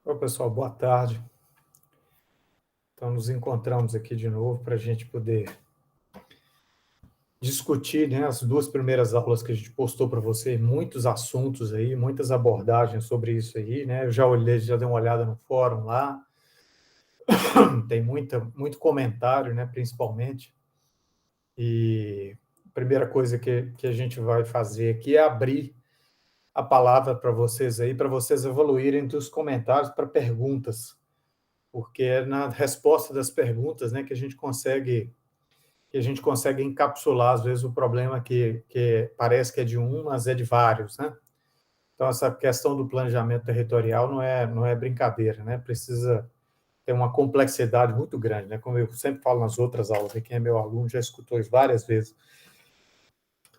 Oi, pessoal, boa tarde. Então, nos encontramos aqui de novo para a gente poder discutir, né, as duas primeiras aulas que a gente postou para você, muitos assuntos aí, muitas abordagens sobre isso aí, né? Eu já olhei, já dei uma olhada no fórum lá, tem muito comentário, né, principalmente. E a primeira coisa que a gente vai fazer aqui é abrir a palavra para vocês evoluírem dos comentários para perguntas, porque é na resposta das perguntas, né, que a gente consegue encapsular, às vezes, o problema que parece que é de um, mas é de vários, né? Então, essa questão do planejamento territorial não é brincadeira, né? Precisa ter uma complexidade muito grande, né? Como eu sempre falo nas outras aulas, e quem é meu aluno já escutou isso várias vezes,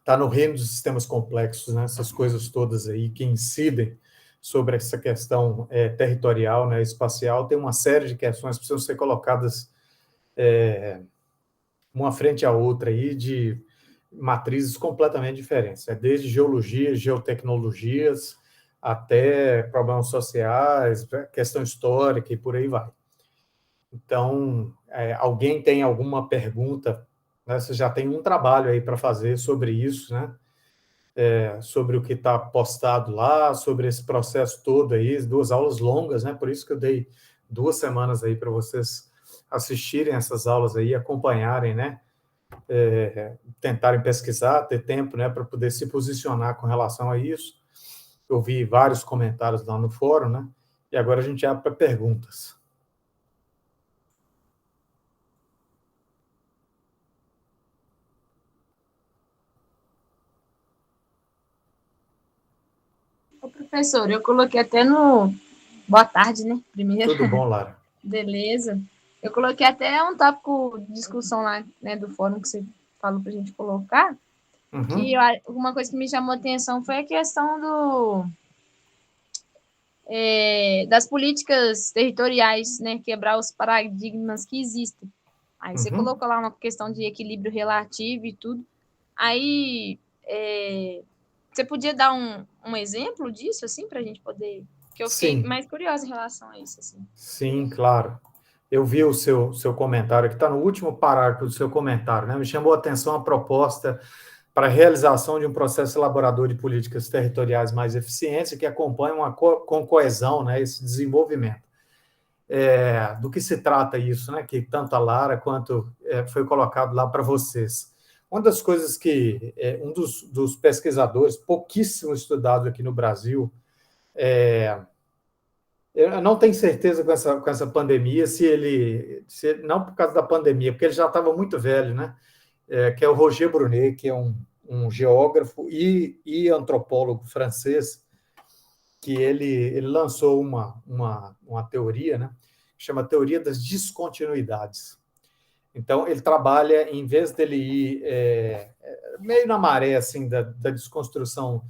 está no reino dos sistemas complexos, né? Essas coisas todas aí que incidem sobre essa questão territorial, né, espacial, tem uma série de questões que precisam ser colocadas uma frente à outra aí de matrizes completamente diferentes, né? Desde geologia, geotecnologias, até problemas sociais, questão histórica e por aí vai. Então, alguém tem alguma pergunta, né? Você já tem um trabalho aí para fazer sobre isso, né? Sobre o que está postado lá, sobre esse processo todo aí, duas aulas longas, né? Por isso que eu dei 2 semanas aí para vocês assistirem essas aulas aí, acompanharem, né? Tentarem pesquisar, ter tempo, né, para poder se posicionar com relação a isso. Eu vi vários comentários lá no fórum, né? E agora a gente abre para perguntas. Ô, professor, eu coloquei até no. Boa tarde, né? Primeiro, Tudo bom, Lara? beleza. Eu coloquei até um tópico de discussão lá, né, do fórum que você falou pra gente colocar, que Uhum. uma coisa que me chamou a atenção foi a questão das políticas territoriais, né? Quebrar os paradigmas que existem. Aí você Uhum. colocou lá uma questão de equilíbrio relativo e tudo. Aí você podia dar um exemplo disso, assim, para a gente poder. Que eu fiquei Sim, mais curiosa em relação a isso, assim. sim, claro. Eu vi o seu comentário, que está no último parágrafo do seu comentário, né? Me chamou a atenção a proposta para a realização de um processo elaborador de políticas territoriais mais eficientes e que acompanham com coesão, né, esse desenvolvimento. Do que se trata isso, né? Que tanto a Lara quanto foi colocado lá para vocês. Uma das coisas que um dos pesquisadores, pouquíssimo estudado aqui no Brasil, eu não tenho certeza com essa pandemia, não por causa da pandemia, porque ele já estava muito velho, né? Que é o Roger Brunet, que é um geógrafo e antropólogo francês, que ele lançou uma teoria, né? Que chama Teoria das Descontinuidades. Então, ele trabalha, em vez dele ir meio na maré assim, da desconstrução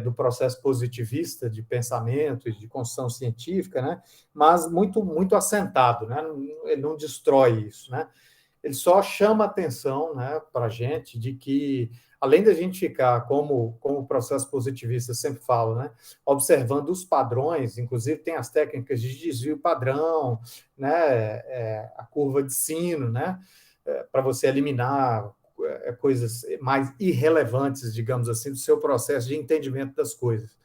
do processo positivista de pensamento e de construção científica, né? Mas muito assentado, né? Ele não destrói isso, né? Ele só chama atenção, né, para a gente de que, além da gente ficar, como o processo positivista sempre fala, né, observando os padrões, inclusive tem as técnicas de desvio padrão, né, a curva de sino, né, para você eliminar coisas mais irrelevantes, digamos assim, do seu processo de entendimento das coisas.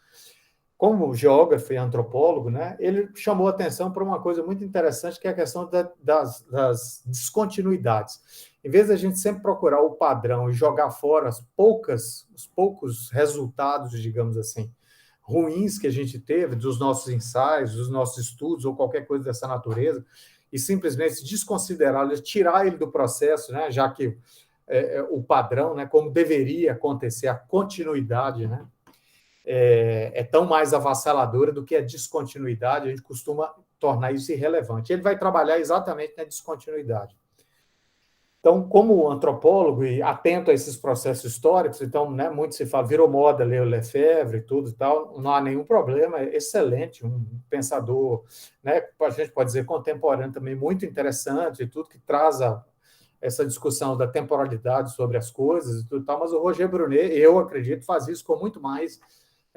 Como geógrafo e antropólogo, né, ele chamou atenção para uma coisa muito interessante, que é a questão das descontinuidades. Em vez da gente sempre procurar o padrão e jogar fora os poucos resultados, digamos assim, ruins que a gente teve dos nossos ensaios, dos nossos estudos ou qualquer coisa dessa natureza, e simplesmente desconsiderá-lo, tirar ele do processo, né, já que o padrão, né, como deveria acontecer, a continuidade, né, tão mais avassaladora do que a descontinuidade, a gente costuma tornar isso irrelevante. Ele vai trabalhar exatamente na descontinuidade. Então, como antropólogo e atento a esses processos históricos, então, né, muito se fala, virou moda ler o Lefebvre e tudo e tal, não há nenhum problema, é excelente, um pensador, né, a gente pode dizer contemporâneo também, muito interessante e tudo, que traz essa discussão da temporalidade sobre as coisas e tudo e tal, mas o Roger Brunet, eu acredito, faz isso com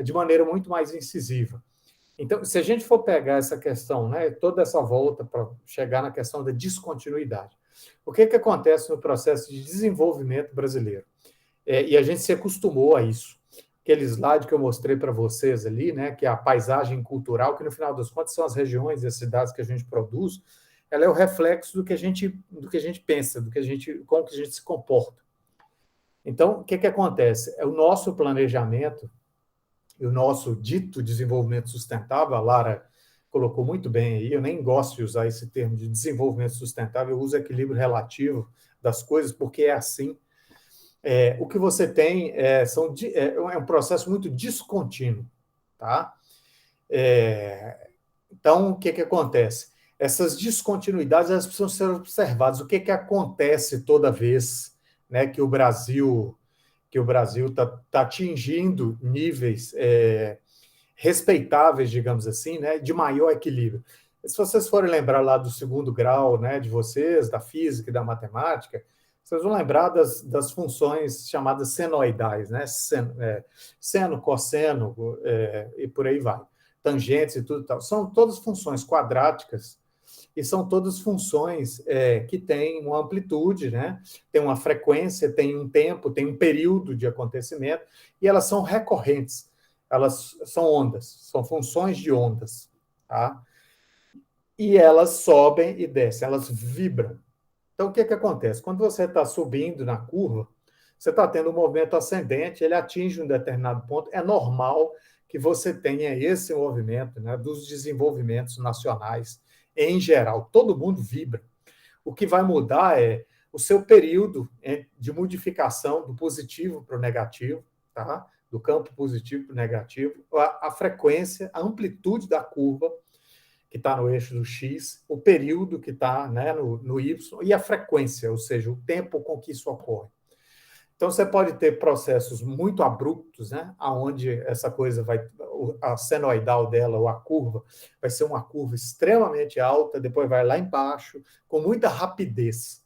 de maneira muito mais incisiva. Então, se a gente for pegar essa questão, né, toda essa volta para chegar na questão da descontinuidade, o que acontece no processo de desenvolvimento brasileiro? E a gente se acostumou a isso. Aquele slide que eu mostrei para vocês ali, né, que é a paisagem cultural, que no final das contas são as regiões e as cidades que a gente produz, ela é o reflexo do que a gente pensa, como que a gente se comporta. Então, o que acontece? É o nosso planejamento e o nosso dito desenvolvimento sustentável, a Lara colocou muito bem aí, eu nem gosto de usar esse termo de desenvolvimento sustentável, eu uso equilíbrio relativo das coisas, porque é assim. O que você tem é um processo muito descontínuo, tá? Então, o que acontece? Essas descontinuidades elas precisam ser observadas. O que acontece toda vez, né, que o Brasil está atingindo níveis respeitáveis, digamos assim, né, de maior equilíbrio. Se vocês forem lembrar lá do segundo grau, né, de vocês, da física e da matemática, vocês vão lembrar das funções chamadas senoidais, né? Seno, cosseno, e por aí vai. Tangentes e tudo tal. São todas funções quadráticas e são todas funções que têm uma amplitude, né? Tem uma frequência, tem um tempo, tem um período de acontecimento, e elas são recorrentes. Elas são ondas, são funções de ondas, tá? E elas sobem e descem, elas vibram. Então, o que acontece? Quando você está subindo na curva, você está tendo um movimento ascendente, ele atinge um determinado ponto, é normal que você tenha esse movimento, né, dos desenvolvimentos nacionais em geral. Todo mundo vibra. O que vai mudar é o seu período de modificação do positivo para o negativo, tá? Do campo positivo para o negativo, a frequência, a amplitude da curva, que está no eixo do X, o período que está, né, no Y, e a frequência, ou seja, o tempo com que isso ocorre. Então, você pode ter processos muito abruptos, né, onde essa coisa vai, a senoidal dela, ou a curva, vai ser uma curva extremamente alta, depois vai lá embaixo, com muita rapidez,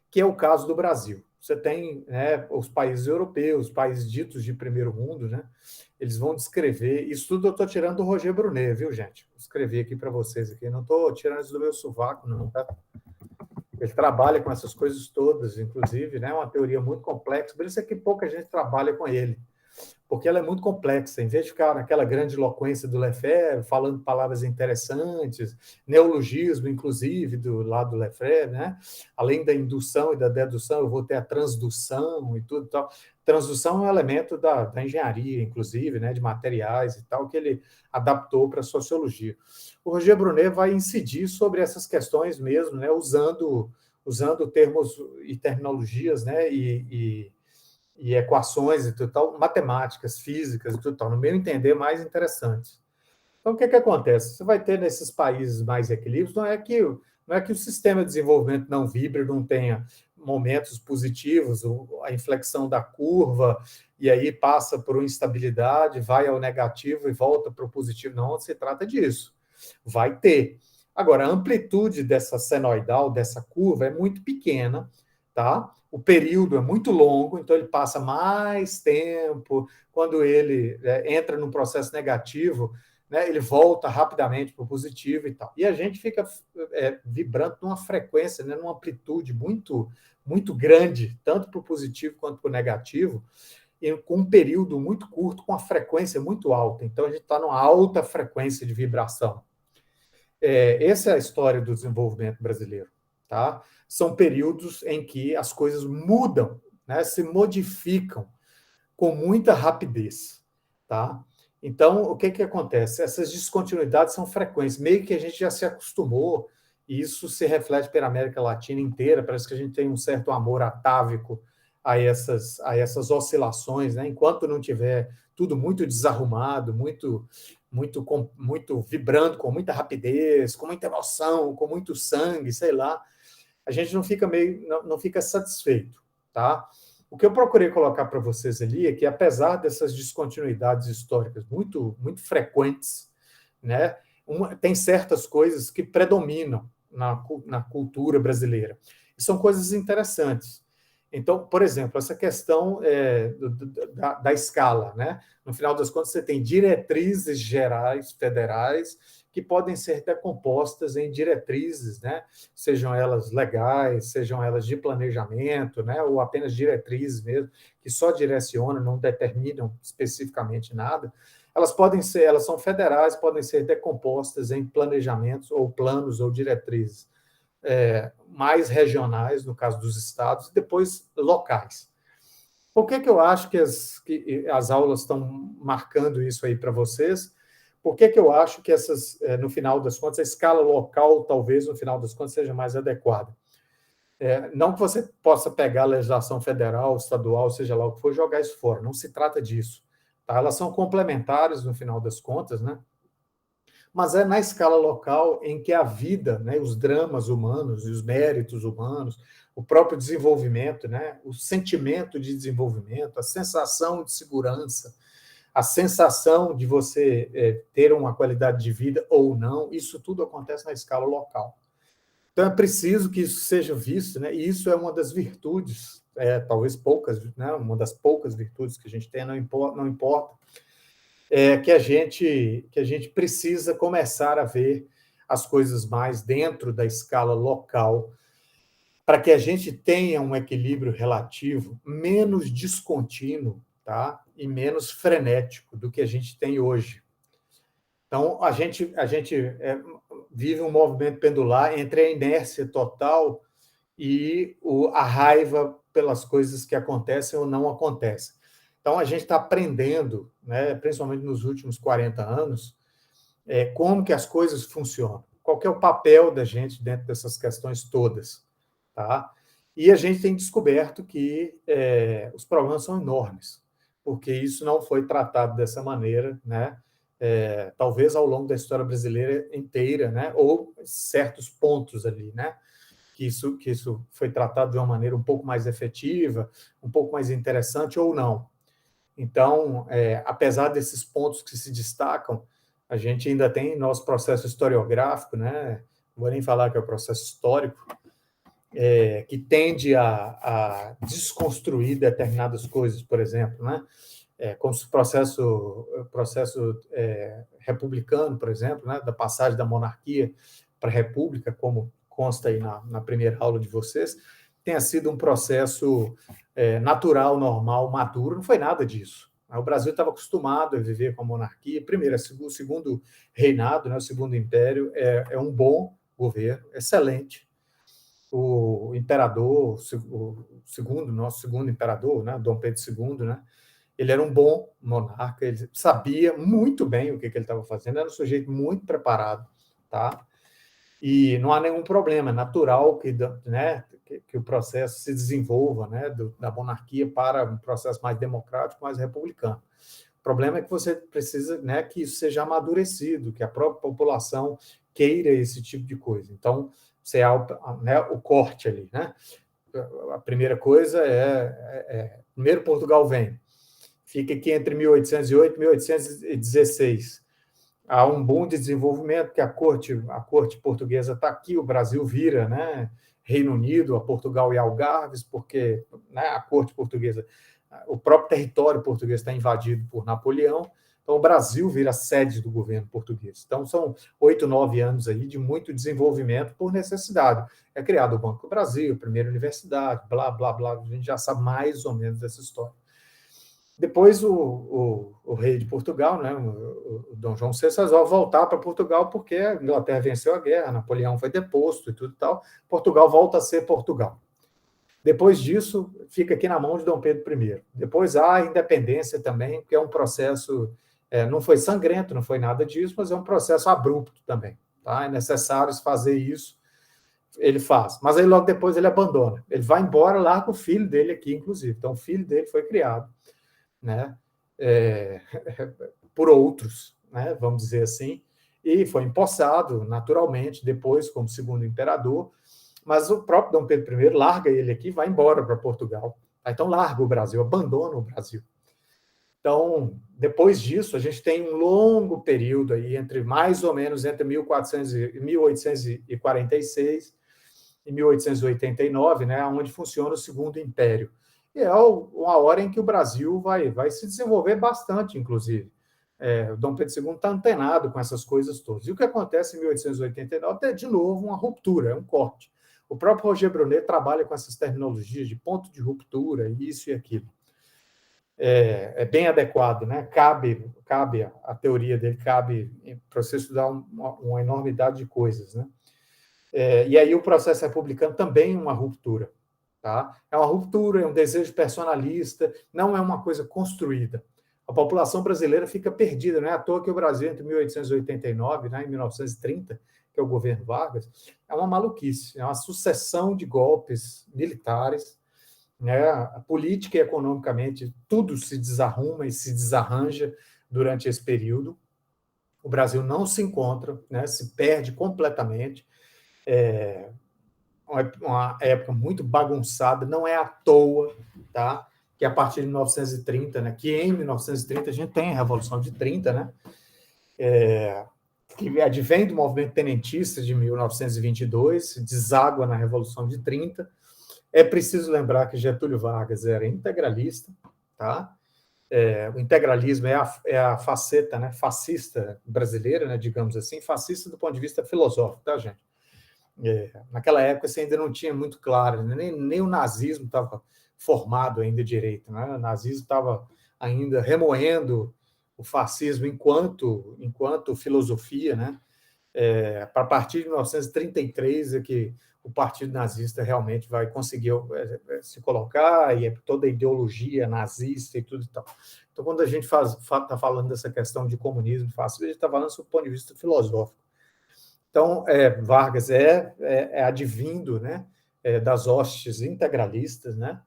que é o caso do Brasil. Você tem, né, os países europeus, países ditos de primeiro mundo, né, eles vão descrever, isso tudo eu estou tirando do Roger Brunet, viu, gente? Vou escrever aqui para vocês, aqui. Não estou tirando isso do meu sovaco, não, tá? Ele trabalha com essas coisas todas, inclusive, né, uma teoria muito complexa, por isso é que pouca gente trabalha com ele, porque ela é muito complexa. Em vez de ficar naquela grande eloquência do Lefebvre, falando palavras interessantes, neologismo, inclusive, do lado do Lefebvre, né? Além da indução e da dedução, eu vou ter a transdução e tudo tal. Transdução é um elemento da engenharia, inclusive, né? De materiais e tal, que ele adaptou para a sociologia. O Roger Brunet vai incidir sobre essas questões mesmo, né? Usando termos e terminologias, né? E equações e tudo tal, matemáticas, físicas e tudo tal, no meu entender, mais interessantes. Então, o que acontece? Você vai ter nesses países mais equilíbrios, não é que o sistema de desenvolvimento não vibre, não tenha momentos positivos, a inflexão da curva, e aí passa por uma instabilidade, vai ao negativo e volta para o positivo. Não se trata disso. Vai ter. Agora, a amplitude dessa senoidal, dessa curva, é muito pequena, tá? O período é muito longo, então ele passa mais tempo. Quando ele entra num processo negativo, né, ele volta rapidamente para o positivo e tal. E a gente fica vibrando numa frequência, né, numa amplitude muito, muito grande, tanto para o positivo quanto para o negativo, e com um período muito curto, com uma frequência muito alta. Então a gente está numa alta frequência de vibração. Essa é a história do desenvolvimento brasileiro, tá? São períodos em que as coisas mudam, né, se modificam com muita rapidez, tá? Então, o que acontece? Essas descontinuidades são frequentes, meio que a gente já se acostumou, e isso se reflete pela América Latina inteira, parece que a gente tem um certo amor atávico a essas oscilações, né? Enquanto não tiver tudo muito desarrumado, muito vibrando, com muita rapidez, com muita emoção, com muito sangue, sei lá, a gente não fica satisfeito, tá? O que eu procurei colocar para vocês ali é que, apesar dessas descontinuidades históricas muito, muito frequentes, né, tem certas coisas que predominam na cultura brasileira. E são coisas interessantes. Então, por exemplo, essa questão da escala, né? No final das contas, você tem diretrizes gerais federais que podem ser decompostas em diretrizes, né? Sejam elas legais, sejam elas de planejamento, né? Ou apenas diretrizes mesmo, que só direcionam, não determinam especificamente nada. Elas são federais, podem ser decompostas em planejamentos ou planos ou diretrizes mais regionais, no caso dos estados, e depois locais. Por que eu acho que as aulas estão marcando isso aí para vocês? Por que eu acho que no final das contas, a escala local, talvez, no final das contas, seja mais adequada? Não que você possa pegar a legislação federal, estadual, seja lá o que for, jogar isso fora. Não se trata disso. Tá? Elas são complementares, no final das contas, né? Mas é na escala local em que a vida, né, os dramas humanos e os méritos humanos, o próprio desenvolvimento, né, o sentimento de desenvolvimento, a sensação de segurança, a sensação de você ter uma qualidade de vida ou não, isso tudo acontece na escala local. Então é preciso que isso seja visto, né, e isso é uma das virtudes, talvez poucas, né, uma das poucas virtudes que a gente tem, não importa que a gente precisa começar a ver as coisas mais dentro da escala local, para que a gente tenha um equilíbrio relativo menos descontínuo, tá? E menos frenético do que a gente tem hoje. Então, a gente vive um movimento pendular entre a inércia total e a raiva pelas coisas que acontecem ou não acontecem. Então, a gente está aprendendo, né, principalmente nos últimos 40 anos, como que as coisas funcionam, qual que é o papel da gente dentro dessas questões todas. Tá? E a gente tem descoberto que os problemas são enormes, porque isso não foi tratado dessa maneira, né? Talvez ao longo da história brasileira inteira, né? Ou certos pontos ali, né? Que isso foi tratado de uma maneira um pouco mais efetiva, um pouco mais interessante ou não. Então, apesar desses pontos que se destacam, a gente ainda tem nosso processo historiográfico, né? Não vou nem falar que é o processo histórico, que tende a desconstruir determinadas coisas, por exemplo, né? Como se o processo republicano, por exemplo, né? Da passagem da monarquia para a república, como consta aí na primeira aula de vocês, tenha sido um processo natural, normal, maduro. Não foi nada disso. O Brasil estava acostumado a viver com a monarquia. Primeiro, o segundo reinado, né, o segundo império, é um bom governo, excelente. O imperador, nosso segundo imperador, né, Dom Pedro II, né, ele era um bom monarca, ele sabia muito bem o que ele estava fazendo, era um sujeito muito preparado, tá? E não há nenhum problema, é natural que o processo se desenvolva, né, da monarquia para um processo mais democrático, mais republicano. O problema é que você precisa, né, que isso seja amadurecido, que a própria população queira esse tipo de coisa. Então, você né, o corte ali, né? A primeira coisa primeiro Portugal vem, fica aqui entre 1808 e 1816. Há um boom de desenvolvimento, que a corte portuguesa está aqui, o Brasil vira, né, Reino Unido, a Portugal e Algarves, porque, né, a corte portuguesa, o próprio território português está invadido por Napoleão, então o Brasil vira sede do governo português. Então são 8, 9 anos aí de muito desenvolvimento por necessidade. É criado o Banco do Brasil, a primeira universidade, blá, blá, blá, a gente já sabe mais ou menos dessa história. Depois o rei de Portugal, né, o Dom João VI, resolve voltar para Portugal porque a Inglaterra venceu a guerra, Napoleão foi deposto e tudo e tal. Portugal volta a ser Portugal. Depois disso, fica aqui na mão de Dom Pedro I. Depois há a independência também, que é um processo, não foi sangrento, não foi nada disso, mas é um processo abrupto também. Tá? É necessário fazer isso, ele faz. Mas aí logo depois ele abandona. Ele vai embora, larga o filho dele aqui, inclusive. Então o filho dele foi criado, né, por outros, né, vamos dizer assim, e foi empossado naturalmente depois como segundo imperador, mas o próprio Dom Pedro I larga ele aqui e vai embora para Portugal. Então larga o Brasil, abandona o Brasil. Então, depois disso, a gente tem um longo período aí, mais ou menos entre 1400 e 1846, em 1889, né, onde funciona o Segundo Império. E é uma hora em que o Brasil vai se desenvolver bastante, inclusive. O Dom Pedro II está antenado com essas coisas todas. E o que acontece em 1889 é, de novo, uma ruptura, é um corte. O próprio Roger Brunet trabalha com essas terminologias de ponto de ruptura, isso e aquilo. É bem adequado, né? Cabe a teoria dele, cabe para você estudar uma enormidade de coisas, né? E aí o processo republicano também é uma ruptura, tá? É uma ruptura, é um desejo personalista, não é uma coisa construída. A população brasileira fica perdida, não é à toa que o Brasil, entre 1889 e 1930, que é o governo Vargas, é uma maluquice, é uma sucessão de golpes militares, né? Política e economicamente, tudo se desarruma e se desarranja durante esse período. O Brasil não se encontra, né? Se perde completamente. Uma época muito bagunçada, não é à toa, tá? Que a partir de 1930, né? Que em 1930 a gente tem a Revolução de 30, né? Que advém do movimento tenentista de 1922, deságua na Revolução de 30. É preciso lembrar que Getúlio Vargas era integralista, tá? O integralismo é a faceta, né, fascista brasileira, né, digamos assim, fascista do ponto de vista filosófico, tá, gente? Naquela época você ainda não tinha muito claro, né? nem o nazismo estava formado ainda direito, né? O nazismo estava ainda remoendo o fascismo enquanto filosofia, né? A partir de 1933 é que o Partido Nazista realmente vai conseguir se colocar, e toda a ideologia nazista e tudo e tal. Então, quando a gente está falando dessa questão de comunismo fascismo, a gente está falando do ponto de vista filosófico. Então, Vargas é advindo, né, das hostes integralistas, né?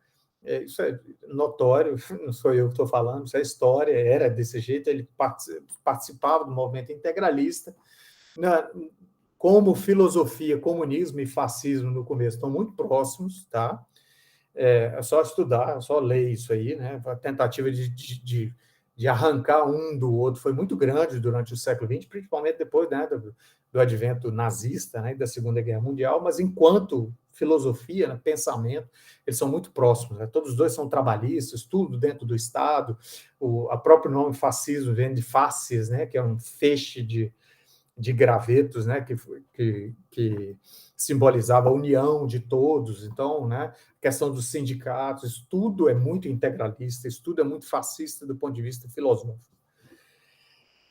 Isso é notório, não sou eu que estou falando, isso é história, era desse jeito, ele participava do movimento integralista. Como filosofia, comunismo e fascismo no começo estão muito próximos, tá? É só estudar, é só ler isso aí, né? A tentativa de arrancar um do outro foi muito grande durante o século XX, principalmente depois, né, do advento nazista, né, e da Segunda Guerra Mundial, mas enquanto filosofia, né, pensamento, eles são muito próximos, né? Todos os dois são trabalhistas, tudo dentro do Estado. A próprio nome fascismo vem de facies, né, que é um feixe de gravetos, né, que simbolizava a união de todos. Então, né, a questão dos sindicatos, isso tudo é muito integralista, isso tudo é muito fascista do ponto de vista filosófico.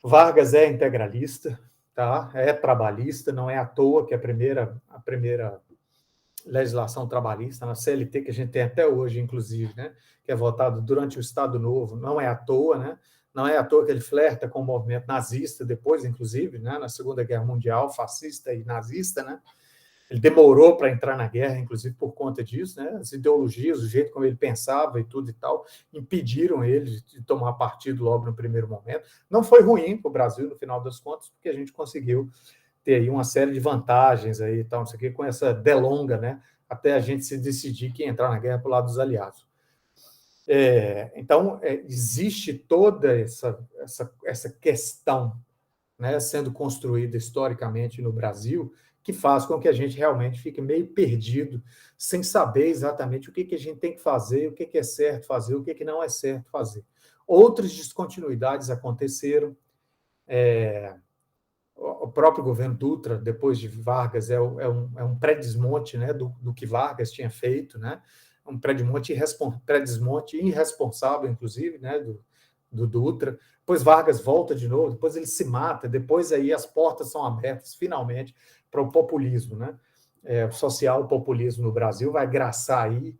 Vargas é integralista, tá? É trabalhista, não é à toa que a primeira legislação trabalhista, na CLT, que a gente tem até hoje, inclusive, né, que é votada durante o Estado Novo, não é à toa, né? Não é à toa que ele flerta com o movimento nazista depois, inclusive, né, na Segunda Guerra Mundial, fascista e nazista, né? Ele demorou para entrar na guerra, inclusive por conta disso, né? As ideologias, o jeito como ele pensava e tudo e tal, impediram ele de tomar partido logo no primeiro momento. Não foi ruim para o Brasil, no final das contas, porque a gente conseguiu ter aí uma série de vantagens aí, tal, não sei o quê, com essa delonga, né? Até a gente se decidir que entrar na guerra para o lado dos aliados. Então, existe toda essa questão, né, sendo construída historicamente no Brasil, que faz com que a gente realmente fique meio perdido, sem saber exatamente o que a gente tem que fazer, o que é certo fazer, o que não é certo fazer. Outras descontinuidades aconteceram. O próprio governo Dutra, depois de Vargas, é um pré-desmonte, né, do que Vargas tinha feito, né? Um pré-desmonte irresponsável, inclusive, né, do Dutra. Depois Vargas volta de novo, depois ele se mata, depois aí as portas são abertas, finalmente, para o populismo, né? O social populismo no Brasil vai graçar aí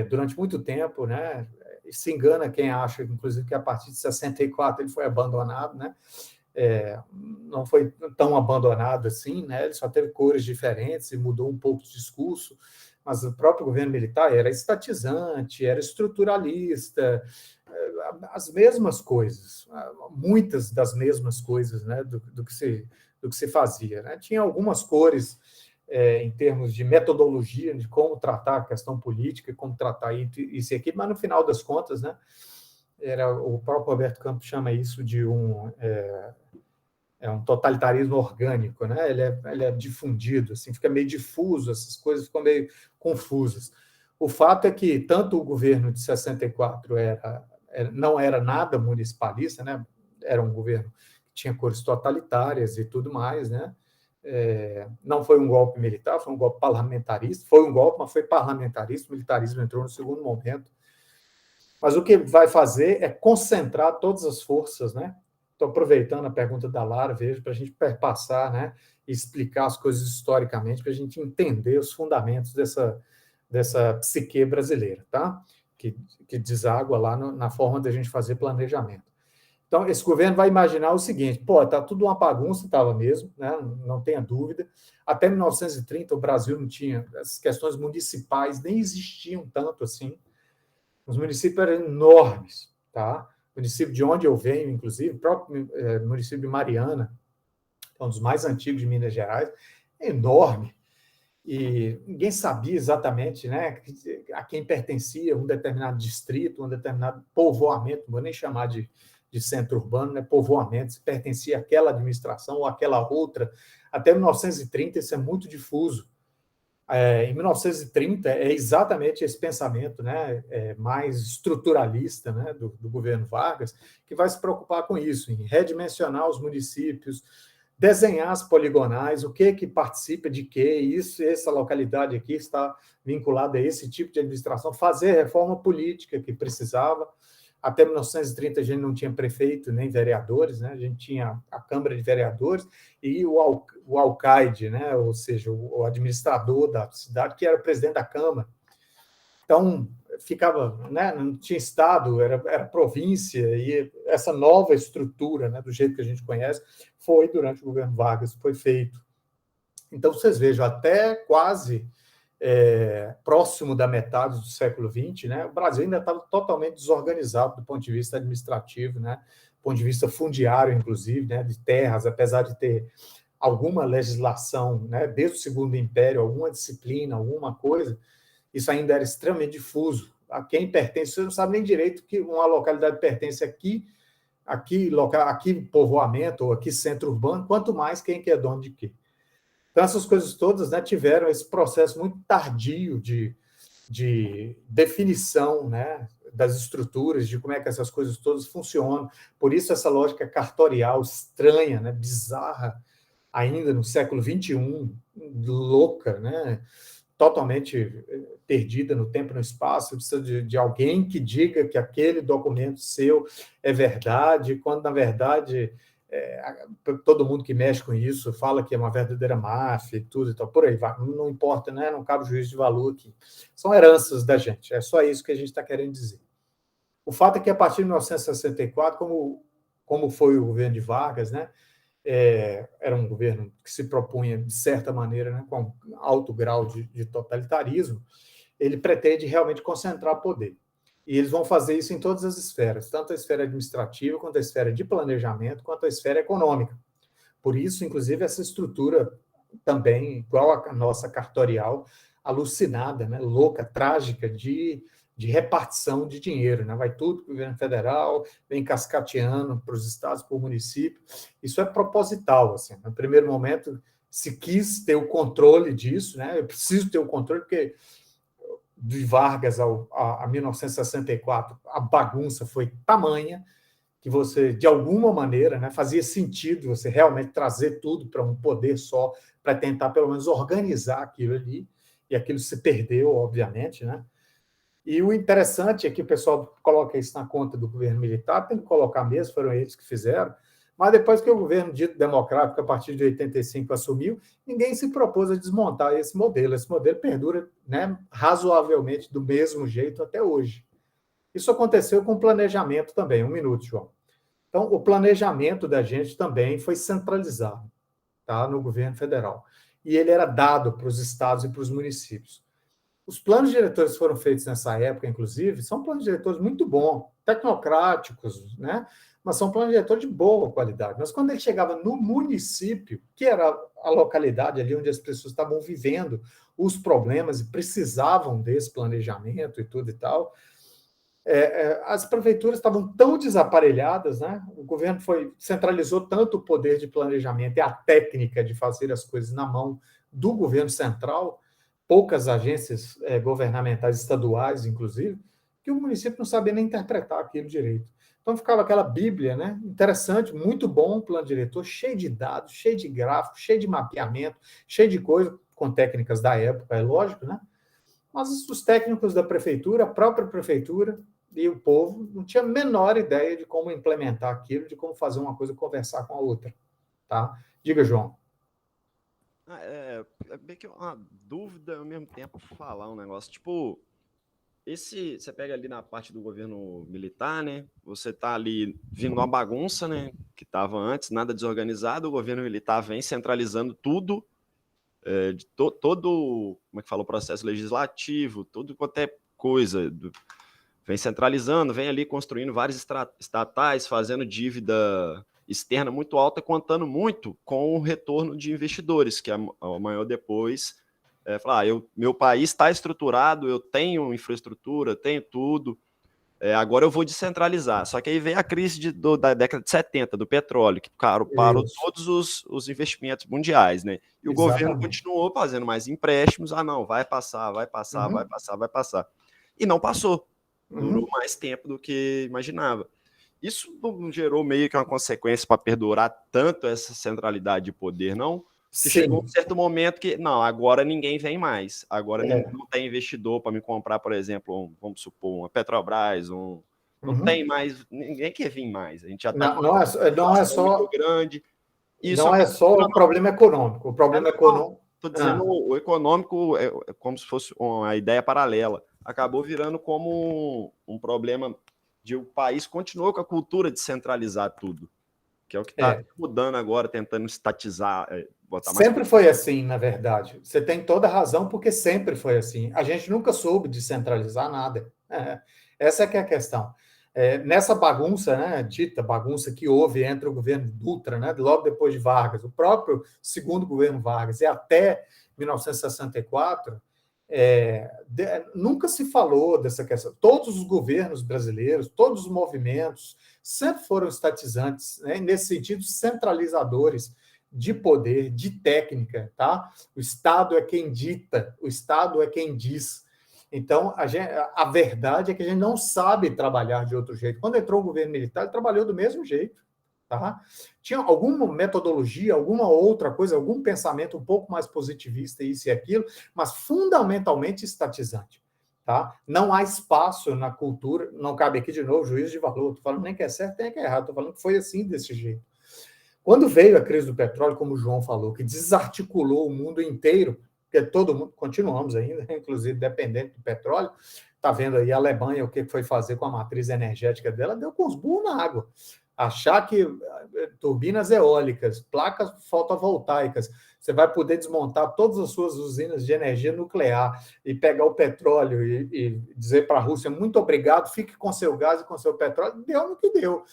durante muito tempo, né? Se engana quem acha, inclusive, que a partir de 64 ele foi abandonado, né? Não foi tão abandonado assim, né? Ele só teve cores diferentes e mudou um pouco de discurso, mas o próprio governo militar era estatizante, era estruturalista, as mesmas coisas, muitas das mesmas coisas, né, do que se fazia, né? Tinha algumas cores em termos de metodologia, de como tratar a questão política, como tratar isso e aquilo, mas no final das contas, né, o próprio Roberto Campos chama isso de É um totalitarismo orgânico, né? Ele é difundido, assim, fica meio difuso, essas coisas ficam meio confusas. O fato é que tanto o governo de 64 não era nada municipalista, né? Era um governo que tinha cores totalitárias e tudo mais, né? Não foi um golpe militar, foi um golpe parlamentarista. Foi um golpe, mas foi parlamentarista. O militarismo entrou no segundo momento. Mas o que vai fazer é concentrar todas as forças, né? Estou aproveitando a pergunta da Lara, vejo, para a gente perpassar, né? E explicar as coisas historicamente, para a gente entender os fundamentos dessa psique brasileira, tá? Que deságua lá na forma da gente fazer planejamento. Então, esse governo vai imaginar o seguinte: pô, está tudo uma bagunça, estava mesmo, né? Não tenha dúvida. Até 1930, o Brasil não tinha, as questões municipais nem existiam tanto assim. Os municípios eram enormes, tá? O município de onde eu venho, inclusive, o próprio município de Mariana, que é um dos mais antigos de Minas Gerais, é enorme. E ninguém sabia exatamente, né, a quem pertencia um determinado distrito, um determinado povoamento, não vou nem chamar de centro urbano, né, povoamento, se pertencia àquela administração ou àquela outra. Até 1930 isso é muito difuso. Em 1930 é exatamente esse pensamento, né, mais estruturalista, né, do governo Vargas, que vai se preocupar com isso, em redimensionar os municípios, desenhar as poligonais, o que participa de quê, isso, essa localidade aqui está vinculada a esse tipo de administração, fazer a reforma política que precisava. Até 1930 a gente não tinha prefeito nem vereadores, né? A gente tinha a Câmara de Vereadores e o alcaide, né? Ou seja, o administrador da cidade, que era o presidente da Câmara. Então, ficava, né? Não tinha Estado, era província, e essa nova estrutura, né? Do jeito que a gente conhece, foi durante o governo Vargas, foi feito. Então, vocês vejam, até quase próximo da metade do século XX, né, o Brasil ainda estava totalmente desorganizado do ponto de vista administrativo, né, do ponto de vista fundiário, inclusive, né, de terras, apesar de ter alguma legislação, né, desde o Segundo Império, alguma disciplina, alguma coisa, isso ainda era extremamente difuso. A quem pertence, você não sabe nem direito que uma localidade pertence aqui povoamento, ou aqui centro urbano, quanto mais quem que é dono de quê. Então, essas coisas todas, né, tiveram esse processo muito tardio de definição, né, das estruturas, de como é que essas coisas todas funcionam. Por isso, essa lógica cartorial estranha, né, bizarra, ainda no século XXI, louca, né, totalmente perdida no tempo e no espaço, precisa de alguém que diga que aquele documento seu é verdade, quando, na verdade, todo mundo que mexe com isso fala que é uma verdadeira máfia e tudo e tal, por aí vai. Não importa, né? Não cabe juízo de valor aqui. São heranças da gente, é só isso que a gente está querendo dizer. O fato é que, a partir de 1964, como foi o governo de Vargas, né? Era um governo que se propunha, de certa maneira, né, com alto grau de totalitarismo, ele pretende realmente concentrar poder. E eles vão fazer isso em todas as esferas, tanto a esfera administrativa, quanto a esfera de planejamento, quanto a esfera econômica. Por isso, inclusive, essa estrutura também, igual a nossa cartorial, alucinada, né, louca, trágica, de repartição de dinheiro. Né? Vai tudo para o governo federal, vem cascateando para os estados, para o município. Isso é proposital. Assim. No primeiro momento, se quis ter o controle disso, né? Eu preciso ter o controle, porque de Vargas a 1964, a bagunça foi tamanha que você, de alguma maneira, né, fazia sentido você realmente trazer tudo para um poder só, para tentar, pelo menos, organizar aquilo ali, e aquilo se perdeu, obviamente, né? E o interessante é que o pessoal coloca isso na conta do governo militar, tem que colocar mesmo, foram eles que fizeram, mas depois que o governo dito democrático, a partir de 85, assumiu, ninguém se propôs a desmontar esse modelo. Esse modelo perdura, né, razoavelmente do mesmo jeito até hoje. Isso aconteceu com o planejamento também. Um minuto, João. Então, o planejamento da gente também foi centralizado, tá, no governo federal. E ele era dado para os estados e para os municípios. Os planos diretores que foram feitos nessa época, inclusive, são planos diretores muito bons, tecnocráticos, né? Mas são planos diretores de boa qualidade. Mas quando ele chegava no município, que era a localidade ali onde as pessoas estavam vivendo os problemas e precisavam desse planejamento e tudo e tal, as prefeituras estavam tão desaparelhadas, né? O governo centralizou tanto o poder de planejamento e a técnica de fazer as coisas na mão do governo central, poucas agências governamentais estaduais, inclusive, que o município não sabia nem interpretar aquilo direito. Então ficava aquela bíblia, né? Interessante, muito bom o plano diretor, cheio de dados, cheio de gráficos, cheio de mapeamento, cheio de coisa, com técnicas da época, é lógico, né? Mas os técnicos da prefeitura, a própria prefeitura e o povo não tinham a menor ideia de como implementar aquilo, de como fazer uma coisa conversar com a outra, tá? Diga, João. É meio que uma dúvida ao mesmo tempo falar um negócio. Tipo, você pega ali na parte do governo militar, né? Você tá ali vindo uma bagunça, né? Que estava antes, nada desorganizado. O governo militar vem centralizando tudo, todo, como é que fala, o processo legislativo, tudo quanto é coisa. Vem centralizando, vem ali construindo várias estatais, fazendo dívida externa muito alta, contando muito com o retorno de investidores, que amanhã ou depois falar, meu país está estruturado, eu tenho infraestrutura, tenho tudo, agora eu vou descentralizar. Só que aí veio a crise da década de 70, do petróleo, que parou todos os investimentos mundiais, né? E o governo continuou fazendo mais empréstimos, não, vai passar. E não passou. Durou mais tempo do que imaginava. Isso não gerou meio que uma consequência para perdurar tanto essa centralidade de poder, não? Que chegou um certo momento que, não, agora ninguém vem mais. Agora não tem investidor para me comprar, por exemplo, vamos supor, uma Petrobras, não tem mais, ninguém quer vir mais. A gente já está não é só muito grande. Isso não é só o problema econômico. O problema econômico. Estou dizendo, o econômico é como se fosse uma ideia paralela. Acabou virando como um problema de o país continuou com a cultura de centralizar tudo, que é o que está mudando agora, tentando estatizar. Sempre foi assim, na verdade. Você tem toda a razão, porque sempre foi assim. A gente nunca soube descentralizar nada. Essa é que é a questão. Nessa bagunça, né, dita bagunça que houve entre o governo Dutra, né, logo depois de Vargas, o próprio segundo governo Vargas, e até 1964, nunca se falou dessa questão. Todos os governos brasileiros, todos os movimentos sempre foram estatizantes, né, nesse sentido, centralizadores de poder, de técnica, tá? O Estado é quem dita, o Estado é quem diz. Então, a verdade é que a gente não sabe trabalhar de outro jeito. Quando entrou o governo militar, ele trabalhou do mesmo jeito, tá? Tinha alguma metodologia, alguma outra coisa, algum pensamento um pouco mais positivista, isso e aquilo, mas fundamentalmente estatizante, tá? Não há espaço na cultura, não cabe aqui de novo juízo de valor, estou falando nem que é certo, nem que é errado, estou falando que foi assim, desse jeito. Quando veio a crise do petróleo, como o João falou, que desarticulou o mundo inteiro, porque todo mundo, continuamos ainda, inclusive dependente do petróleo, está vendo aí a Alemanha, o que foi fazer com a matriz energética dela, deu com os burros na água. Achar que turbinas eólicas, placas fotovoltaicas, você vai poder desmontar todas as suas usinas de energia nuclear e pegar o petróleo e dizer para a Rússia, muito obrigado, fique com seu gás e com seu petróleo, deu no que deu.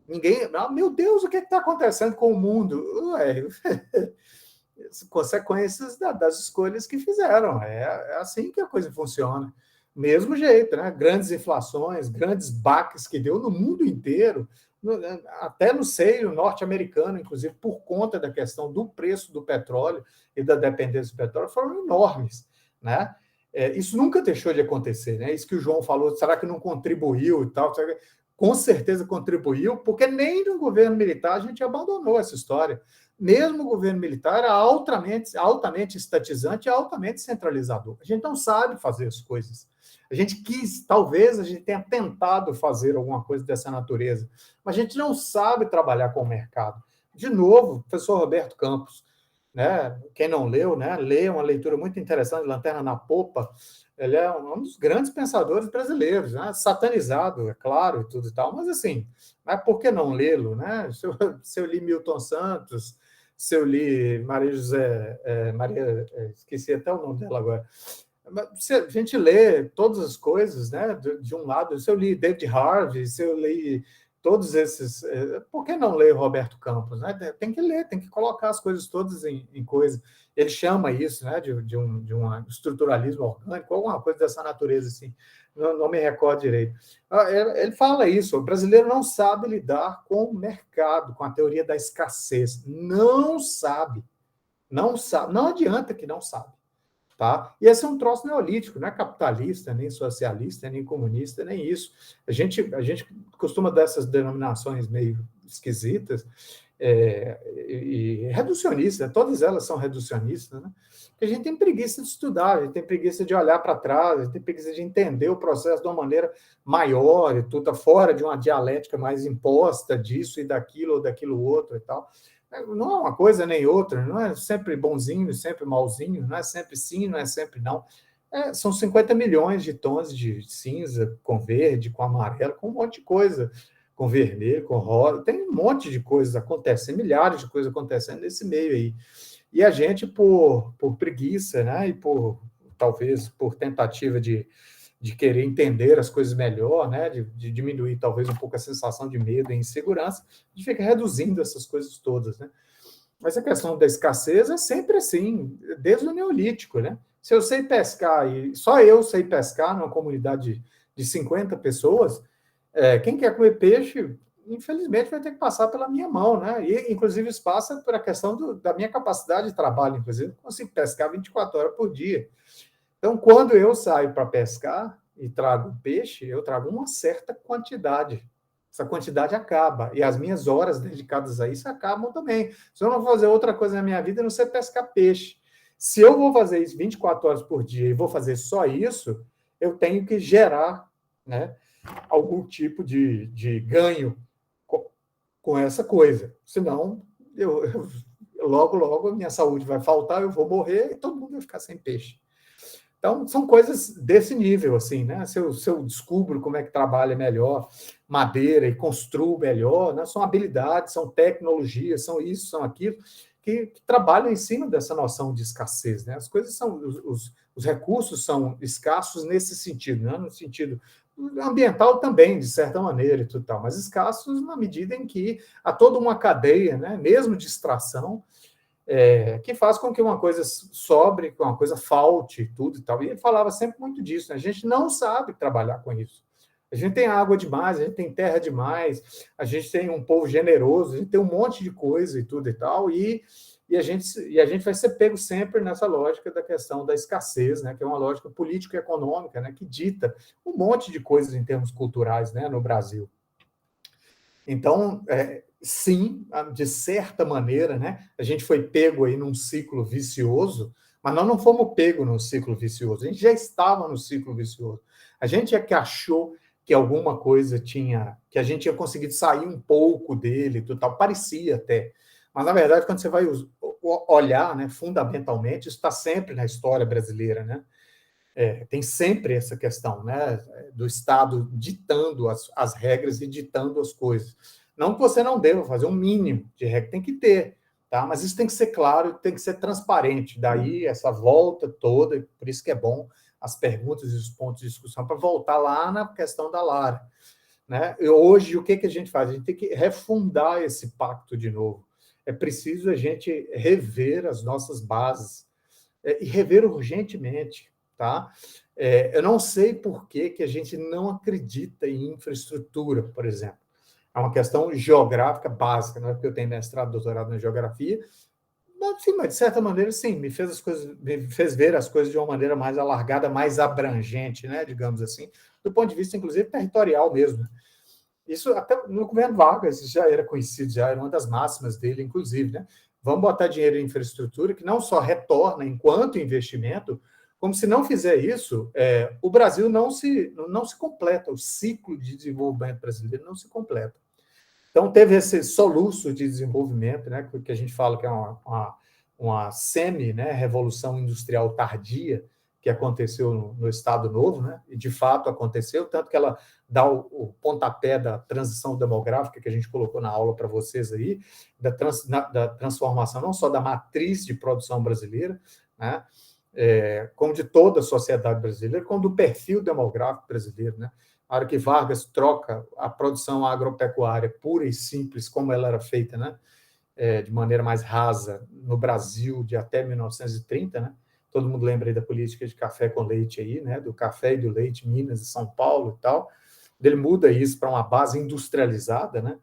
Ninguém, meu Deus, o que está acontecendo com o mundo? Consequências das escolhas que fizeram. É assim que a coisa funciona. Mesmo jeito, né? Grandes inflações, grandes baques que deu no mundo inteiro, até no seio norte-americano, inclusive, por conta da questão do preço do petróleo e da dependência do petróleo, foram enormes, né? Isso nunca deixou de acontecer, né? Isso que o João falou, será que não contribuiu e tal? Com certeza contribuiu, porque nem no governo militar a gente abandonou essa história. Mesmo o governo militar era altamente estatizante e altamente centralizador. A gente não sabe fazer as coisas. A gente talvez a gente tenha tentado fazer alguma coisa dessa natureza, mas a gente não sabe trabalhar com o mercado. De novo, professor Roberto Campos, né? Quem não leu, né? Lê uma leitura muito interessante, Lanterna na Popa. Ele é um dos grandes pensadores brasileiros, né? Satanizado, é claro, e tudo e tal, mas assim, mas por que não lê-lo, né? Se eu li Milton Santos, se eu li Maria José, esqueci até o nome dela agora. Se a gente lê todas as coisas, né? De um lado, se eu li David Harvey, se eu li todos esses... Por que não ler Roberto Campos? Né? Tem que ler, tem que colocar as coisas todas em coisa. Ele chama isso, né, de um estruturalismo orgânico, alguma coisa dessa natureza, assim. Não me recordo direito. Ele fala isso, o brasileiro não sabe lidar com o mercado, com a teoria da escassez. Não sabe. Não sabe. Não adianta que não sabe. Tá? E esse é um troço neolítico, não é capitalista, nem socialista, nem comunista, nem isso. A gente costuma dar essas denominações meio esquisitas e reducionistas, todas elas são reducionistas, né? Porque a gente tem preguiça de estudar, a gente tem preguiça de olhar para trás, a gente tem preguiça de entender o processo de uma maneira maior e tudo, fora de uma dialética mais imposta disso e daquilo ou daquilo outro e tal. Não é uma coisa nem outra, não é sempre bonzinho, sempre malzinho, não é sempre sim, não é sempre não. São 50 milhões de tons de cinza, com verde, com amarelo, com um monte de coisa, com vermelho, com rosa, tem um monte de coisas acontecendo, milhares de coisas acontecendo nesse meio aí. E a gente, por preguiça, né, e talvez por tentativa de querer entender as coisas melhor, né, de diminuir talvez um pouco a sensação de medo e insegurança, a gente fica reduzindo essas coisas todas, né? Mas a questão da escassez é sempre assim, desde o Neolítico, né? Se eu sei pescar e só eu sei pescar numa comunidade de 50 pessoas, quem quer comer peixe, infelizmente, vai ter que passar pela minha mão, né? E, inclusive, isso passa por a questão da minha capacidade de trabalho, inclusive, eu consigo pescar 24 horas por dia. Então, quando eu saio para pescar e trago peixe, eu trago uma certa quantidade. Essa quantidade acaba. E as minhas horas dedicadas a isso acabam também. Se eu não vou fazer outra coisa na minha vida, eu não sei pescar peixe. Se eu vou fazer isso 24 horas por dia e vou fazer só isso, eu tenho que gerar, né, algum tipo de ganho com essa coisa. Senão, logo, minha saúde vai faltar, eu vou morrer e todo mundo vai ficar sem peixe. Então, são coisas desse nível, assim, né? Se eu descubro como é que trabalha melhor madeira e construo melhor, né? São habilidades, são tecnologias, são isso, são aquilo, que trabalham em cima dessa noção de escassez, né? As coisas são, os recursos são escassos nesse sentido, né? No sentido ambiental também, de certa maneira, e tudo tal, mas escassos na medida em que há toda uma cadeia, né? Mesmo de extração, que faz com que uma coisa sobre, que uma coisa falte e tudo e tal. E ele falava sempre muito disso, né? A gente não sabe trabalhar com isso. A gente tem água demais, a gente tem terra demais, a gente tem um povo generoso, a gente tem um monte de coisa e tudo e tal, e a gente vai ser pego sempre nessa lógica da questão da escassez, né? Que é uma lógica político-econômica, né? Que dita um monte de coisas em termos culturais, né? No Brasil. Então, sim, de certa maneira, né, a gente foi pego aí num ciclo vicioso, mas nós não fomos pegos num ciclo vicioso, a gente já estava no ciclo vicioso. A gente é que achou que alguma coisa que a gente tinha conseguido sair um pouco dele, tudo tal, parecia até. Mas, na verdade, quando você vai olhar, né, fundamentalmente, isso está sempre na história brasileira, né? Tem sempre essa questão, né, do Estado ditando as regras e ditando as coisas. Não que você não deva fazer um mínimo de regra, tem que ter, tá? Mas isso tem que ser claro, tem que ser transparente. Daí essa volta toda, por isso que é bom as perguntas e os pontos de discussão, para voltar lá na questão da Lara, né? E hoje, o que a gente faz? A gente tem que refundar esse pacto de novo. É preciso a gente rever as nossas bases, e rever urgentemente. Tá? Eu não sei por que a gente não acredita em infraestrutura, por exemplo. É uma questão geográfica básica, não é porque eu tenho mestrado, doutorado na geografia, mas, sim, mas de certa maneira, sim, me fez ver as coisas de uma maneira mais alargada, mais abrangente, né, digamos assim, do ponto de vista, inclusive, territorial mesmo. Isso até no governo Vargas já era conhecido, já era uma das máximas dele, inclusive, né? Vamos botar dinheiro em infraestrutura que não só retorna enquanto investimento, como se não fizer isso, o Brasil não se completa, o ciclo de desenvolvimento brasileiro não se completa. Então, teve esse soluço de desenvolvimento, né, que a gente fala que é uma semi-revolução industrial tardia, que aconteceu no Estado Novo, né, e de fato aconteceu, tanto que ela dá o pontapé da transição demográfica que a gente colocou na aula para vocês aí, da transformação não só da matriz de produção brasileira, né, como de toda a sociedade brasileira, como do perfil demográfico brasileiro, né? A hora que Vargas troca a produção agropecuária pura e simples, como ela era feita, né? De maneira mais rasa no Brasil de até 1930, né? Todo mundo lembra aí da política de café com leite aí, né? Do café e do leite, Minas e São Paulo e tal. Ele muda isso para uma base industrializada, né?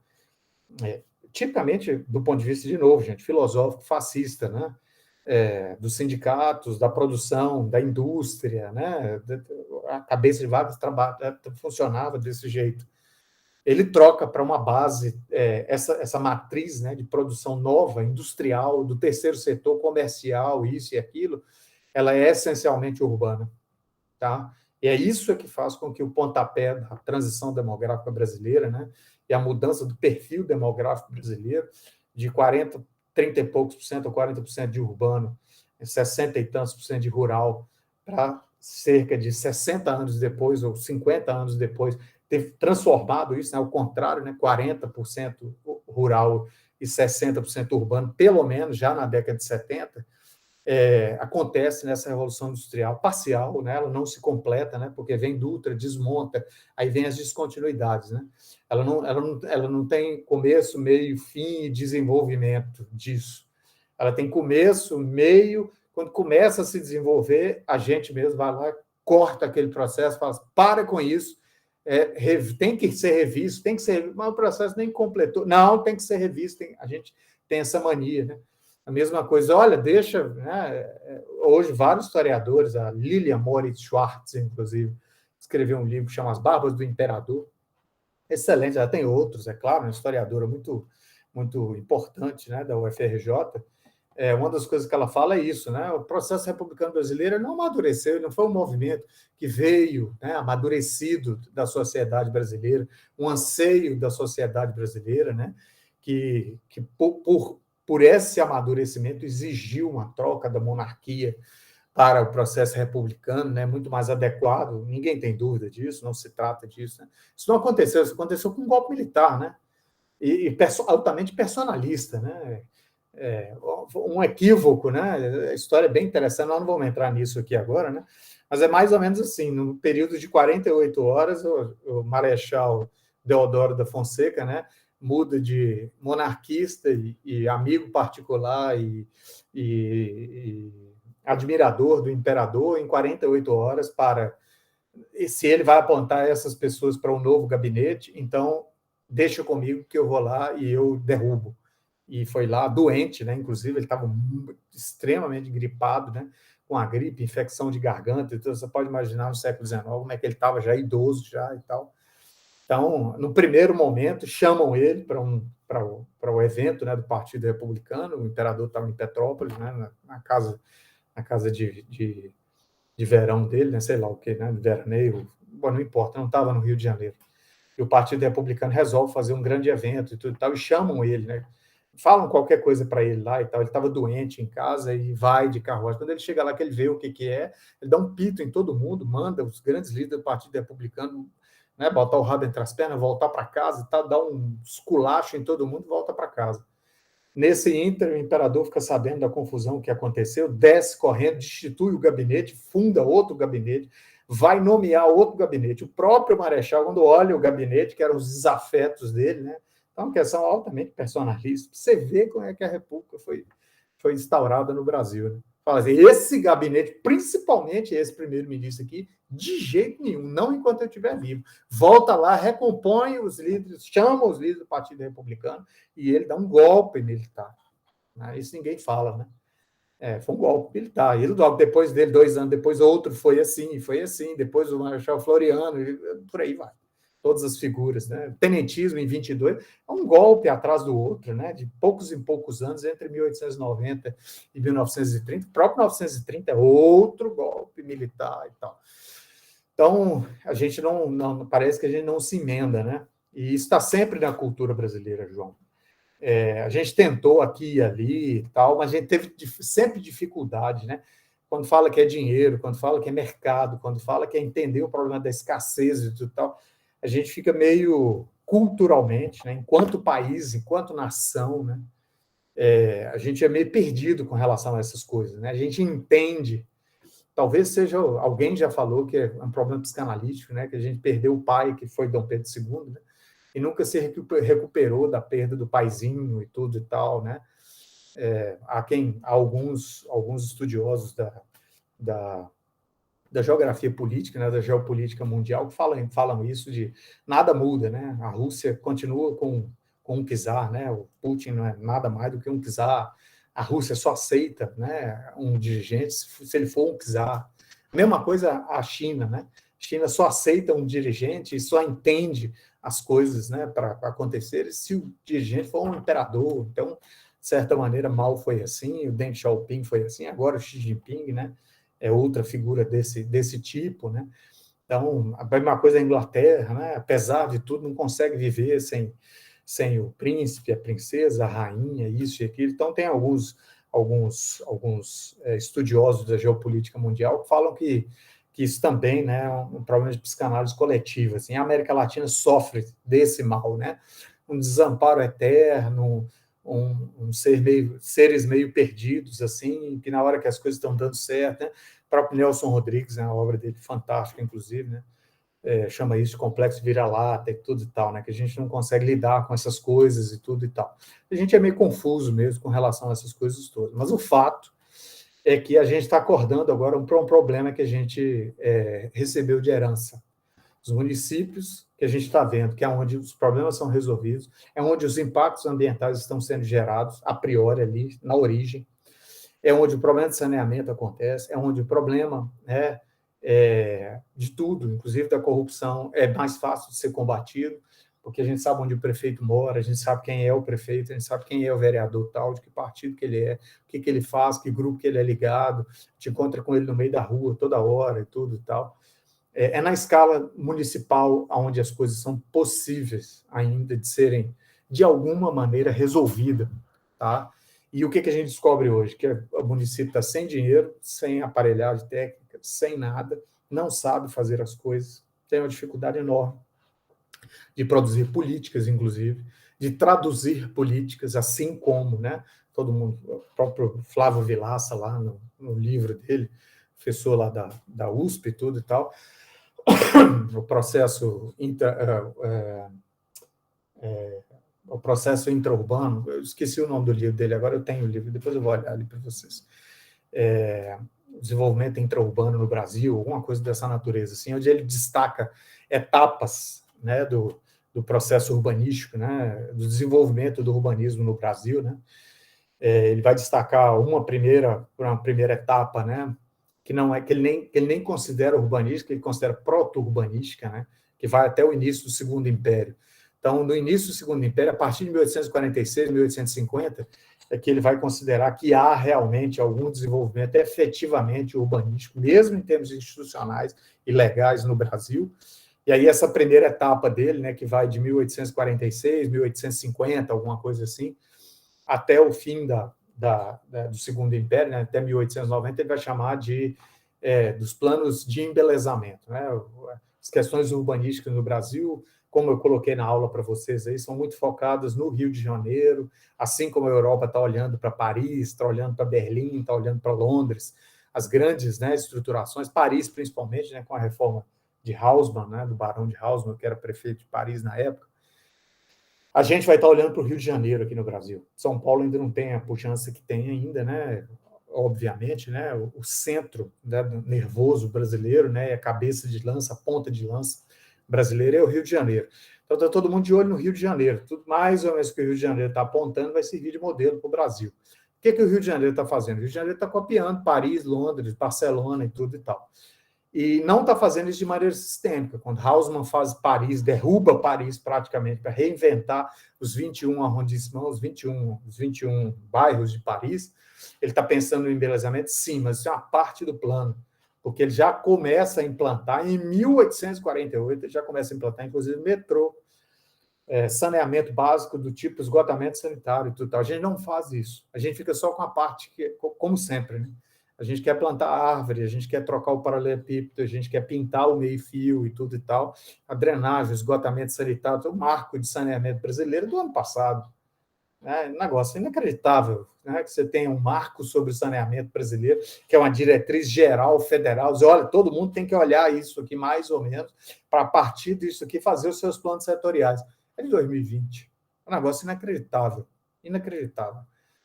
Tipicamente do ponto de vista, de novo, gente, filosófico, fascista, né? Dos sindicatos, da produção, da indústria, né? A cabeça de Vargas funcionava desse jeito. Ele troca para uma base, essa matriz, né, de produção nova, industrial, do terceiro setor, comercial, isso e aquilo, ela é essencialmente urbana. Tá? E é isso que faz com que o pontapé da transição demográfica brasileira, né, e a mudança do perfil demográfico brasileiro, de 30 e poucos por cento ou 40% de urbano, 60 e tantos por cento de rural, para cerca de 60 anos depois, ou 50 anos depois, ter transformado isso, né, ao contrário, né, 40% rural e 60% urbano, pelo menos já na década de 70, acontece nessa revolução industrial parcial, né, ela não se completa, né, porque vem Dutra, desmonta, aí vem as descontinuidades. Né, ela não tem começo, meio, fim e desenvolvimento disso. Ela tem começo, meio, quando começa a se desenvolver, a gente mesmo vai lá, corta aquele processo, fala, para com isso, tem que ser revisto, mas o processo nem completou. Não, tem que ser revisto, a gente tem essa mania, né? A mesma coisa, olha, deixa... Né, hoje, vários historiadores, a Lilian Moritz Schwartz, inclusive, escreveu um livro que chama As Barbas do Imperador. Excelente, ela tem outros, é claro, uma historiadora muito, muito importante, né, da UFRJ. Uma das coisas que ela fala é isso, né? O processo republicano brasileiro não amadureceu, não foi um movimento que veio, né, amadurecido da sociedade brasileira, um anseio da sociedade brasileira, né, que por esse amadurecimento exigiu uma troca da monarquia para o processo republicano, né, muito mais adequado, ninguém tem dúvida disso, não se trata disso. Né? Isso não aconteceu, isso aconteceu com um golpe militar, né? E altamente personalista, né? Um equívoco, né? A história é bem interessante, nós não vamos entrar nisso aqui agora, né? Mas é mais ou menos assim, no período de 48 horas, o Marechal Deodoro da Fonseca, né, muda de monarquista e amigo particular e admirador do imperador em 48 horas para, se ele vai apontar essas pessoas para um novo gabinete, então deixa comigo que eu vou lá e eu derrubo. E foi lá doente, né? Inclusive ele estava extremamente gripado, né? Com a gripe, infecção de garganta, então você pode imaginar no século XIX como é que ele estava já idoso já e tal. Então, no primeiro momento, chamam ele para o evento, né, do Partido Republicano, o imperador estava em Petrópolis, né, na casa de verão dele, né, sei lá o que, né, de veraneio, bom, não importa, não estava no Rio de Janeiro. E o Partido Republicano resolve fazer um grande evento e tudo e tal, e chamam ele, né, falam qualquer coisa para ele lá e tal, ele estava doente em casa e vai de carruagem. Quando ele chega lá, que ele vê o que é, ele dá um pito em todo mundo, manda os grandes líderes do Partido Republicano, né, botar o rabo entre as pernas, voltar para casa e tal, dar um esculacho em todo mundo e volta para casa. Nesse ínter, o imperador fica sabendo da confusão que aconteceu, desce correndo, destitui o gabinete, funda outro gabinete, vai nomear outro gabinete. O próprio Marechal, quando olha o gabinete, que eram os desafetos dele, né? Então, que são altamente personalistas, você vê como é que a República foi instaurada no Brasil. Né? Fala assim, esse gabinete, principalmente esse primeiro-ministro aqui, de jeito nenhum, não enquanto eu estiver vivo. Volta lá, recompõe os líderes, chama os líderes do Partido Republicano e ele dá um golpe militar. Né? Isso ninguém fala, né? Foi um golpe militar. E logo depois dele, 2 anos depois, outro foi assim, depois o Marechal Floriano, e por aí vai. Todas as figuras, né? Tenentismo em 22, é um golpe atrás do outro, né? De poucos em poucos anos, entre 1890 e 1930. O próprio 1930 é outro golpe militar e tal. Então, a gente não parece que a gente não se emenda, né? E isso está sempre na cultura brasileira, João. A gente tentou aqui e ali e tal, mas a gente teve sempre dificuldade, né? Quando fala que é dinheiro, quando fala que é mercado, quando fala que é entender o problema da escassez e tudo tal, a gente fica meio culturalmente, né? Enquanto país, enquanto nação, né? A gente é meio perdido com relação a essas coisas, né? A gente entende talvez seja, alguém já falou que é um problema psicanalítico, né? Que a gente perdeu o pai, que foi Dom Pedro II, né? E nunca se recuperou da perda do paizinho e tudo e tal, né? Há alguns estudiosos da geografia política, né, da geopolítica mundial, que falam isso de nada muda, né? A Rússia continua com um czar, né? O Putin não é nada mais do que um czar. A Rússia só aceita, né, um dirigente se ele for um czar. Mesma coisa a China, né? A China só aceita um dirigente e só entende as coisas, né, para acontecer se o dirigente for um imperador. Então, de certa maneira, Mao foi assim, o Deng Xiaoping foi assim, agora o Xi Jinping, né? É outra figura desse tipo, né? Então, a mesma coisa a Inglaterra, né? Apesar de tudo, não consegue viver sem o príncipe, a princesa, a rainha, isso e aquilo. Então, tem alguns estudiosos da geopolítica mundial que falam que isso também, né, é um problema de psicanálise coletiva. Assim, a América Latina sofre desse mal, né? Um desamparo eterno, seres meio perdidos, assim, que na hora que as coisas estão dando certo, né? O próprio Nelson Rodrigues, né, a obra dele fantástica, inclusive, né? Chama isso de complexo vira-lata e tudo e tal, né? Que a gente não consegue lidar com essas coisas e tudo e tal. A gente é meio confuso mesmo com relação a essas coisas todas. Mas o fato é que a gente está acordando agora para um problema que a gente recebeu de herança. Os municípios que a gente está vendo, que é onde os problemas são resolvidos, é onde os impactos ambientais estão sendo gerados, a priori ali, na origem, é onde o problema de saneamento acontece, é onde o problema, né, de tudo, inclusive da corrupção, é mais fácil de ser combatido, porque a gente sabe onde o prefeito mora, a gente sabe quem é o prefeito, a gente sabe quem é o vereador tal, de que partido que ele é, o que ele faz, que grupo que ele é ligado, te encontra com ele no meio da rua toda hora e tudo e tal. É na escala municipal onde as coisas são possíveis ainda de serem, de alguma maneira, resolvidas. Tá? E o que a gente descobre hoje? Que o município está sem dinheiro, sem aparelhagem técnica, sem nada, não sabe fazer as coisas, tem uma dificuldade enorme de produzir políticas, inclusive, de traduzir políticas, assim como, né, todo mundo, o próprio Flávio Vilaça, lá no livro dele, professor lá da USP e tudo e tal, o processo intraurbano, eu esqueci o nome do livro dele, agora eu tenho o livro, depois eu vou olhar ali para vocês. Desenvolvimento intraurbano no Brasil, alguma coisa dessa natureza, assim, onde ele destaca etapas, né, do processo urbanístico, né, do desenvolvimento do urbanismo no Brasil, né. Ele vai destacar uma primeira etapa, né, que não é que ele nem considera urbanística, ele considera proto-urbanística, né, que vai até o início do Segundo Império. Então, no início do Segundo Império, a partir de 1846, 1850, é que ele vai considerar que há realmente algum desenvolvimento efetivamente urbanístico, mesmo em termos institucionais e legais no Brasil. E aí essa primeira etapa dele, né, que vai de 1846, 1850, alguma coisa assim, até o fim do Segundo Império, né, até 1890, ele vai chamar dos planos de embelezamento. Né? As questões urbanísticas no Brasil, como eu coloquei na aula para vocês aí, são muito focadas no Rio de Janeiro, assim como a Europa está olhando para Paris, está olhando para Berlim, está olhando para Londres, as grandes, né, estruturações, Paris principalmente, né, com a reforma de Haussmann, né, do Barão de Haussmann, que era prefeito de Paris na época. A gente vai estar olhando para o Rio de Janeiro aqui no Brasil. São Paulo ainda não tem a pujança que tem ainda, né? Obviamente, né? O centro, né, nervoso brasileiro, né? A cabeça de lança, a ponta de lança brasileira é o Rio de Janeiro. Então está todo mundo de olho no Rio de Janeiro. Tudo mais ou menos que o Rio de Janeiro está apontando vai servir de modelo para o Brasil. O que o Rio de Janeiro está fazendo? O Rio de Janeiro está copiando Paris, Londres, Barcelona e tudo e tal. E não está fazendo isso de maneira sistêmica. Quando Haussmann faz Paris, derruba Paris praticamente para reinventar os 21 arrondissements, os 21 bairros de Paris, ele está pensando no embelezamento, sim, mas isso é uma parte do plano, porque ele já começa a implantar, em 1848, ele já começa a implantar, inclusive, metrô, saneamento básico do tipo esgotamento sanitário e tudo tal. A gente não faz isso. A gente fica só com a parte que, como sempre, né? A gente quer plantar árvore, a gente quer trocar o paralelepípedo, a gente quer pintar o meio-fio e tudo e tal. A drenagem, o esgotamento sanitário, o marco de saneamento brasileiro do ano passado. né? Um negócio inacreditável, né? Que você tem um marco sobre o saneamento brasileiro, que é uma diretriz geral federal. Diz, olha, todo mundo tem que olhar isso aqui mais ou menos, para a partir disso aqui fazer os seus planos setoriais. É de 2020. Um negócio inacreditável. Inacreditável.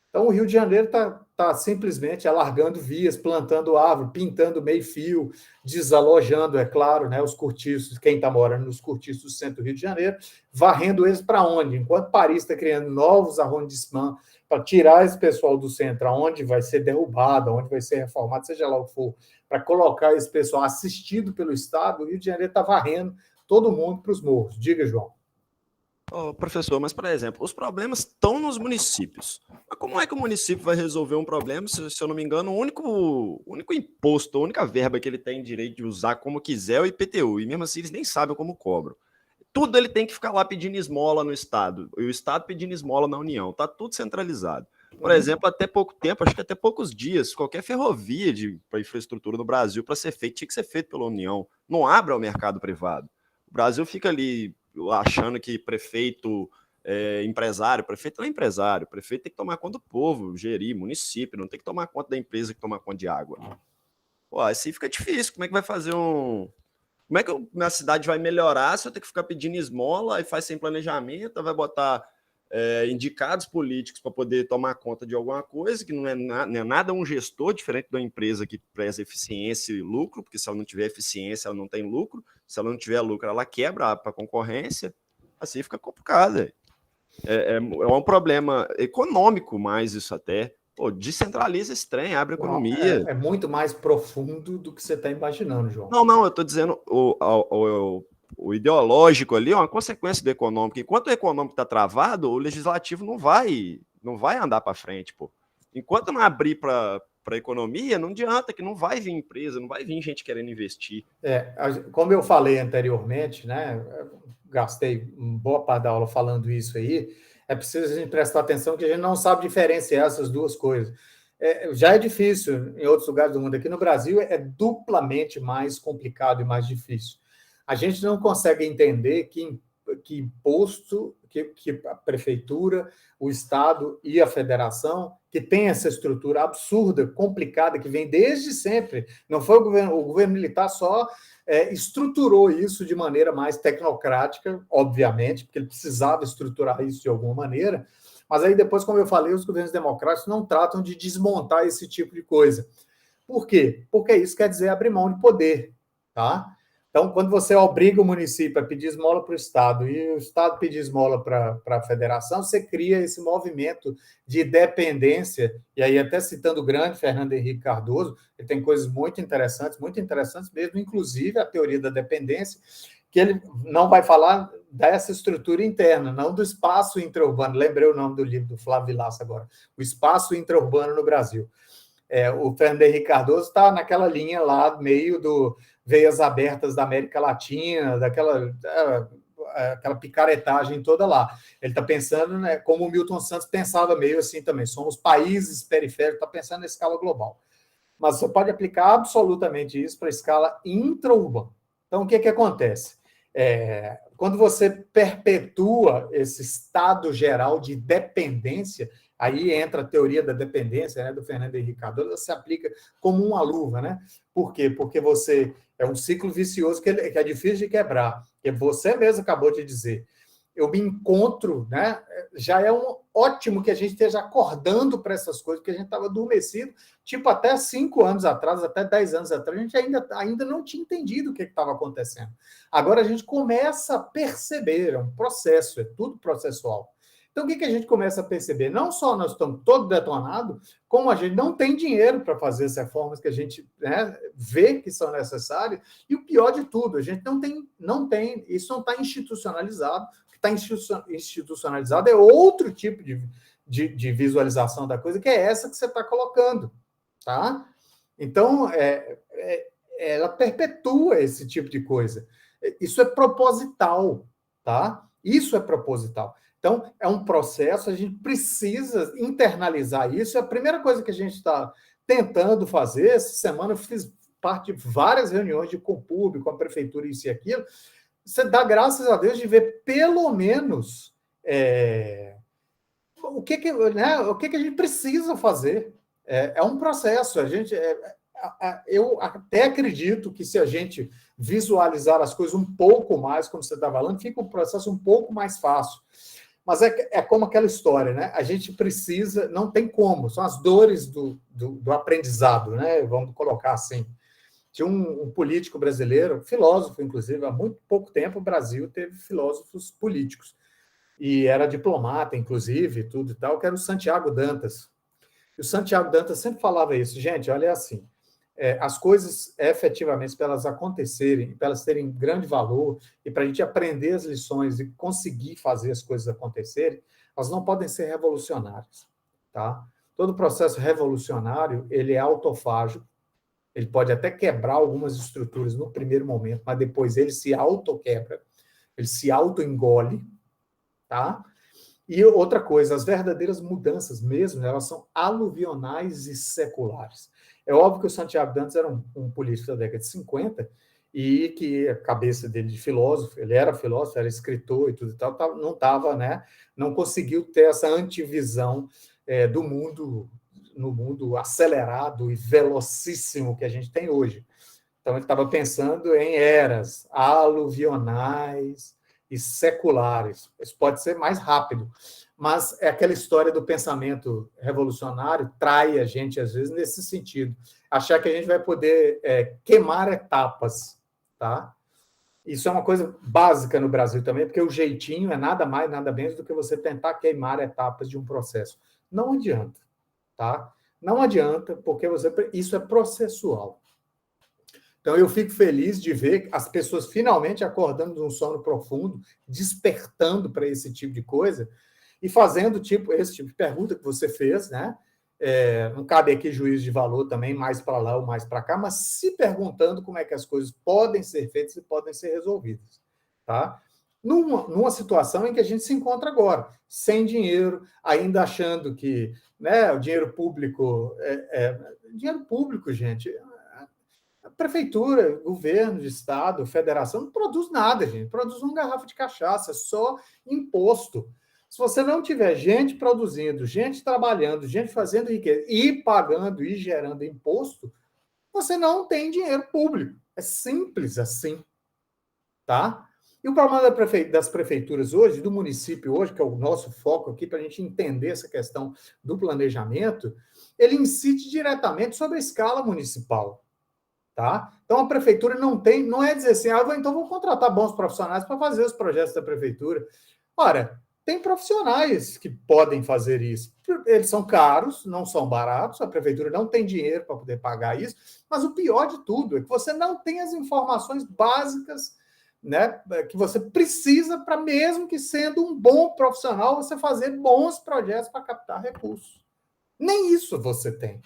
Então, o Rio de Janeiro está simplesmente alargando vias, plantando árvore, pintando meio-fio, desalojando, é claro, né, os cortiços, quem está morando nos cortiços do centro do Rio de Janeiro, varrendo eles para onde? Enquanto Paris está criando novos arrondissements para tirar esse pessoal do centro, aonde vai ser derrubado, onde vai ser reformado, seja lá o que for, para colocar esse pessoal assistido pelo Estado, o Rio de Janeiro está varrendo todo mundo para os morros. Diga, João. Oh, professor, mas, por exemplo, os problemas estão nos municípios. Mas como é que o município vai resolver um problema se eu não me engano, o único imposto, a única verba que ele tem direito de usar como quiser é o IPTU, e mesmo assim eles nem sabem como cobram. Tudo ele tem que ficar lá pedindo esmola no Estado, e o Estado pedindo esmola na União, está tudo centralizado. Por exemplo, até pouco tempo, acho que até poucos dias, qualquer ferrovia para infraestrutura no Brasil, para ser feito, tinha que ser feito pela União, não abre ao mercado privado. O Brasil fica ali achando que prefeito é empresário, prefeito não é empresário, prefeito tem que tomar conta do povo, gerir município, não tem que tomar conta da empresa que toma conta de água. Pô, assim fica difícil, como é que vai fazer como é que a minha cidade vai melhorar se eu ter que ficar pedindo esmola e faz sem planejamento, vai botar indicados políticos para poder tomar conta de alguma coisa, que não é nada um gestor diferente da empresa que preza eficiência e lucro, porque se ela não tiver eficiência, ela não tem lucro, se ela não tiver lucro, ela quebra para a concorrência, assim fica complicado. É um problema econômico mais isso até. Pô, descentraliza esse trem, abre a economia. É muito mais profundo do que você está imaginando, João. Não, eu estou dizendo o ideológico ali é uma consequência do econômico. Enquanto o econômico está travado, o legislativo não vai andar para frente, pô. Enquanto não abrir para a economia, não adianta, que não vai vir empresa, não vai vir gente querendo investir. Como eu falei anteriormente, né? Gastei uma boa parte da aula falando isso aí. É preciso a gente prestar atenção que a gente não sabe diferenciar essas duas coisas. Já é difícil em outros lugares do mundo. Aqui no Brasil é duplamente mais complicado e mais difícil. A gente não consegue entender que imposto, que a prefeitura, o Estado e a federação, que tem essa estrutura absurda, complicada, que vem desde sempre. Não foi o governo militar só estruturou isso de maneira mais tecnocrática, obviamente, porque ele precisava estruturar isso de alguma maneira, mas aí depois, como eu falei, os governos democráticos não tratam de desmontar esse tipo de coisa. Por quê? Porque isso quer dizer abrir mão de poder, tá? Então, quando você obriga o município a pedir esmola para o Estado e o Estado pedir esmola para a federação, você cria esse movimento de dependência, e aí até citando o grande Fernando Henrique Cardoso, ele tem coisas muito interessantes mesmo, inclusive a teoria da dependência, que ele não vai falar dessa estrutura interna, não do espaço intraurbano. Lembrei o nome do livro do Flávio Vilaça agora, O Espaço Intraurbano no Brasil. O Fernando Henrique Cardoso está naquela linha lá, meio do Veias Abertas da América Latina, aquela picaretagem toda lá. Ele está pensando, né, como o Milton Santos pensava meio assim também, somos países periféricos, está pensando na escala global. Mas você pode aplicar absolutamente isso para a escala intraurbana. Então, o que acontece? Quando você perpetua esse estado geral de dependência, aí entra a teoria da dependência, né, do Fernando Henrique Cardoso, se aplica como uma luva, né? Por quê? Porque você é um ciclo vicioso que é difícil de quebrar. Que você mesmo acabou de dizer. Eu me encontro, né? Já é ótimo que a gente esteja acordando para essas coisas, porque a gente estava adormecido, tipo até 5 anos atrás, até 10 anos atrás, a gente ainda não tinha entendido o que estava acontecendo. Agora a gente começa a perceber, é um processo, é tudo processual. Então, o que a gente começa a perceber? Não só nós estamos todos detonados, como a gente não tem dinheiro para fazer as reformas que a gente, né, vê que são necessárias, e o pior de tudo, a gente não tem, isso não está institucionalizado. O que está institucionalizado é outro tipo de visualização da coisa, que é essa que você está colocando, tá? Então, ela perpetua esse tipo de coisa. Isso é proposital, tá? Isso é proposital. Então, é um processo, a gente precisa internalizar isso. A primeira coisa que a gente está tentando fazer, essa semana eu fiz parte de várias reuniões de Compub, com a prefeitura, isso e aquilo. Você dá graças a Deus de ver, pelo menos, o que a gente precisa fazer. É um processo. Eu até acredito que se a gente visualizar as coisas um pouco mais, como você está falando, fica um processo um pouco mais fácil. Mas é como aquela história, né? A gente precisa, não tem como, são as dores do aprendizado, né? Vamos colocar assim. Tinha um político brasileiro, filósofo, inclusive, há muito pouco tempo o Brasil teve filósofos políticos, e era diplomata, inclusive, tudo e tal, que era o Santiago Dantas. E o Santiago Dantas sempre falava isso, gente, olha assim, as coisas, efetivamente, para elas acontecerem, para elas terem grande valor, e para a gente aprender as lições e conseguir fazer as coisas acontecerem, elas não podem ser revolucionárias, tá? Todo processo revolucionário, ele é autofágico, ele pode até quebrar algumas estruturas no primeiro momento, mas depois ele se autoquebra, ele se autoengole, tá? E outra coisa, as verdadeiras mudanças mesmo, elas são aluvionais e seculares. É óbvio que o Santiago Dantas era um político da década de 50 e que a cabeça dele de filósofo, ele era filósofo, era escritor e tudo e tal, não estava, né? Não conseguiu ter essa antivisão do mundo, no mundo acelerado e velocíssimo que a gente tem hoje. Então, ele estava pensando em eras aluvionais e seculares. Isso pode ser mais rápido, mas é aquela história do pensamento revolucionário trai a gente, às vezes, nesse sentido. Achar que a gente vai poder queimar etapas, tá? Isso é uma coisa básica no Brasil também, porque o jeitinho é nada mais, nada menos do que você tentar queimar etapas de um processo. Não adianta, tá? Não adianta, porque isso é processual. Então, eu fico feliz de ver as pessoas finalmente acordando de um sono profundo, despertando para esse tipo de coisa e fazendo esse tipo de pergunta que você fez, né? Não cabe aqui juízo de valor também, mais para lá ou mais para cá, mas se perguntando como é que as coisas podem ser feitas e podem ser resolvidas, tá? Numa situação em que a gente se encontra agora, sem dinheiro, ainda achando que, né, o dinheiro público... dinheiro público, gente... A prefeitura, governo, estado, federação, não produz nada, gente. Produz uma garrafa de cachaça, só imposto. Se você não tiver gente produzindo, gente trabalhando, gente fazendo riqueza e pagando e gerando imposto, você não tem dinheiro público. É simples assim, tá? E o problema das prefeituras hoje, do município hoje, que é o nosso foco aqui, para a gente entender essa questão do planejamento, ele incide diretamente sobre a escala municipal. Tá? Então, a prefeitura não é dizer assim, então vou contratar bons profissionais para fazer os projetos da prefeitura. Ora, tem profissionais que podem fazer isso. Eles são caros, não são baratos, a prefeitura não tem dinheiro para poder pagar isso, mas o pior de tudo é que você não tem as informações básicas, né, que você precisa para, mesmo que sendo um bom profissional, você fazer bons projetos para captar recursos. Nem isso você tem.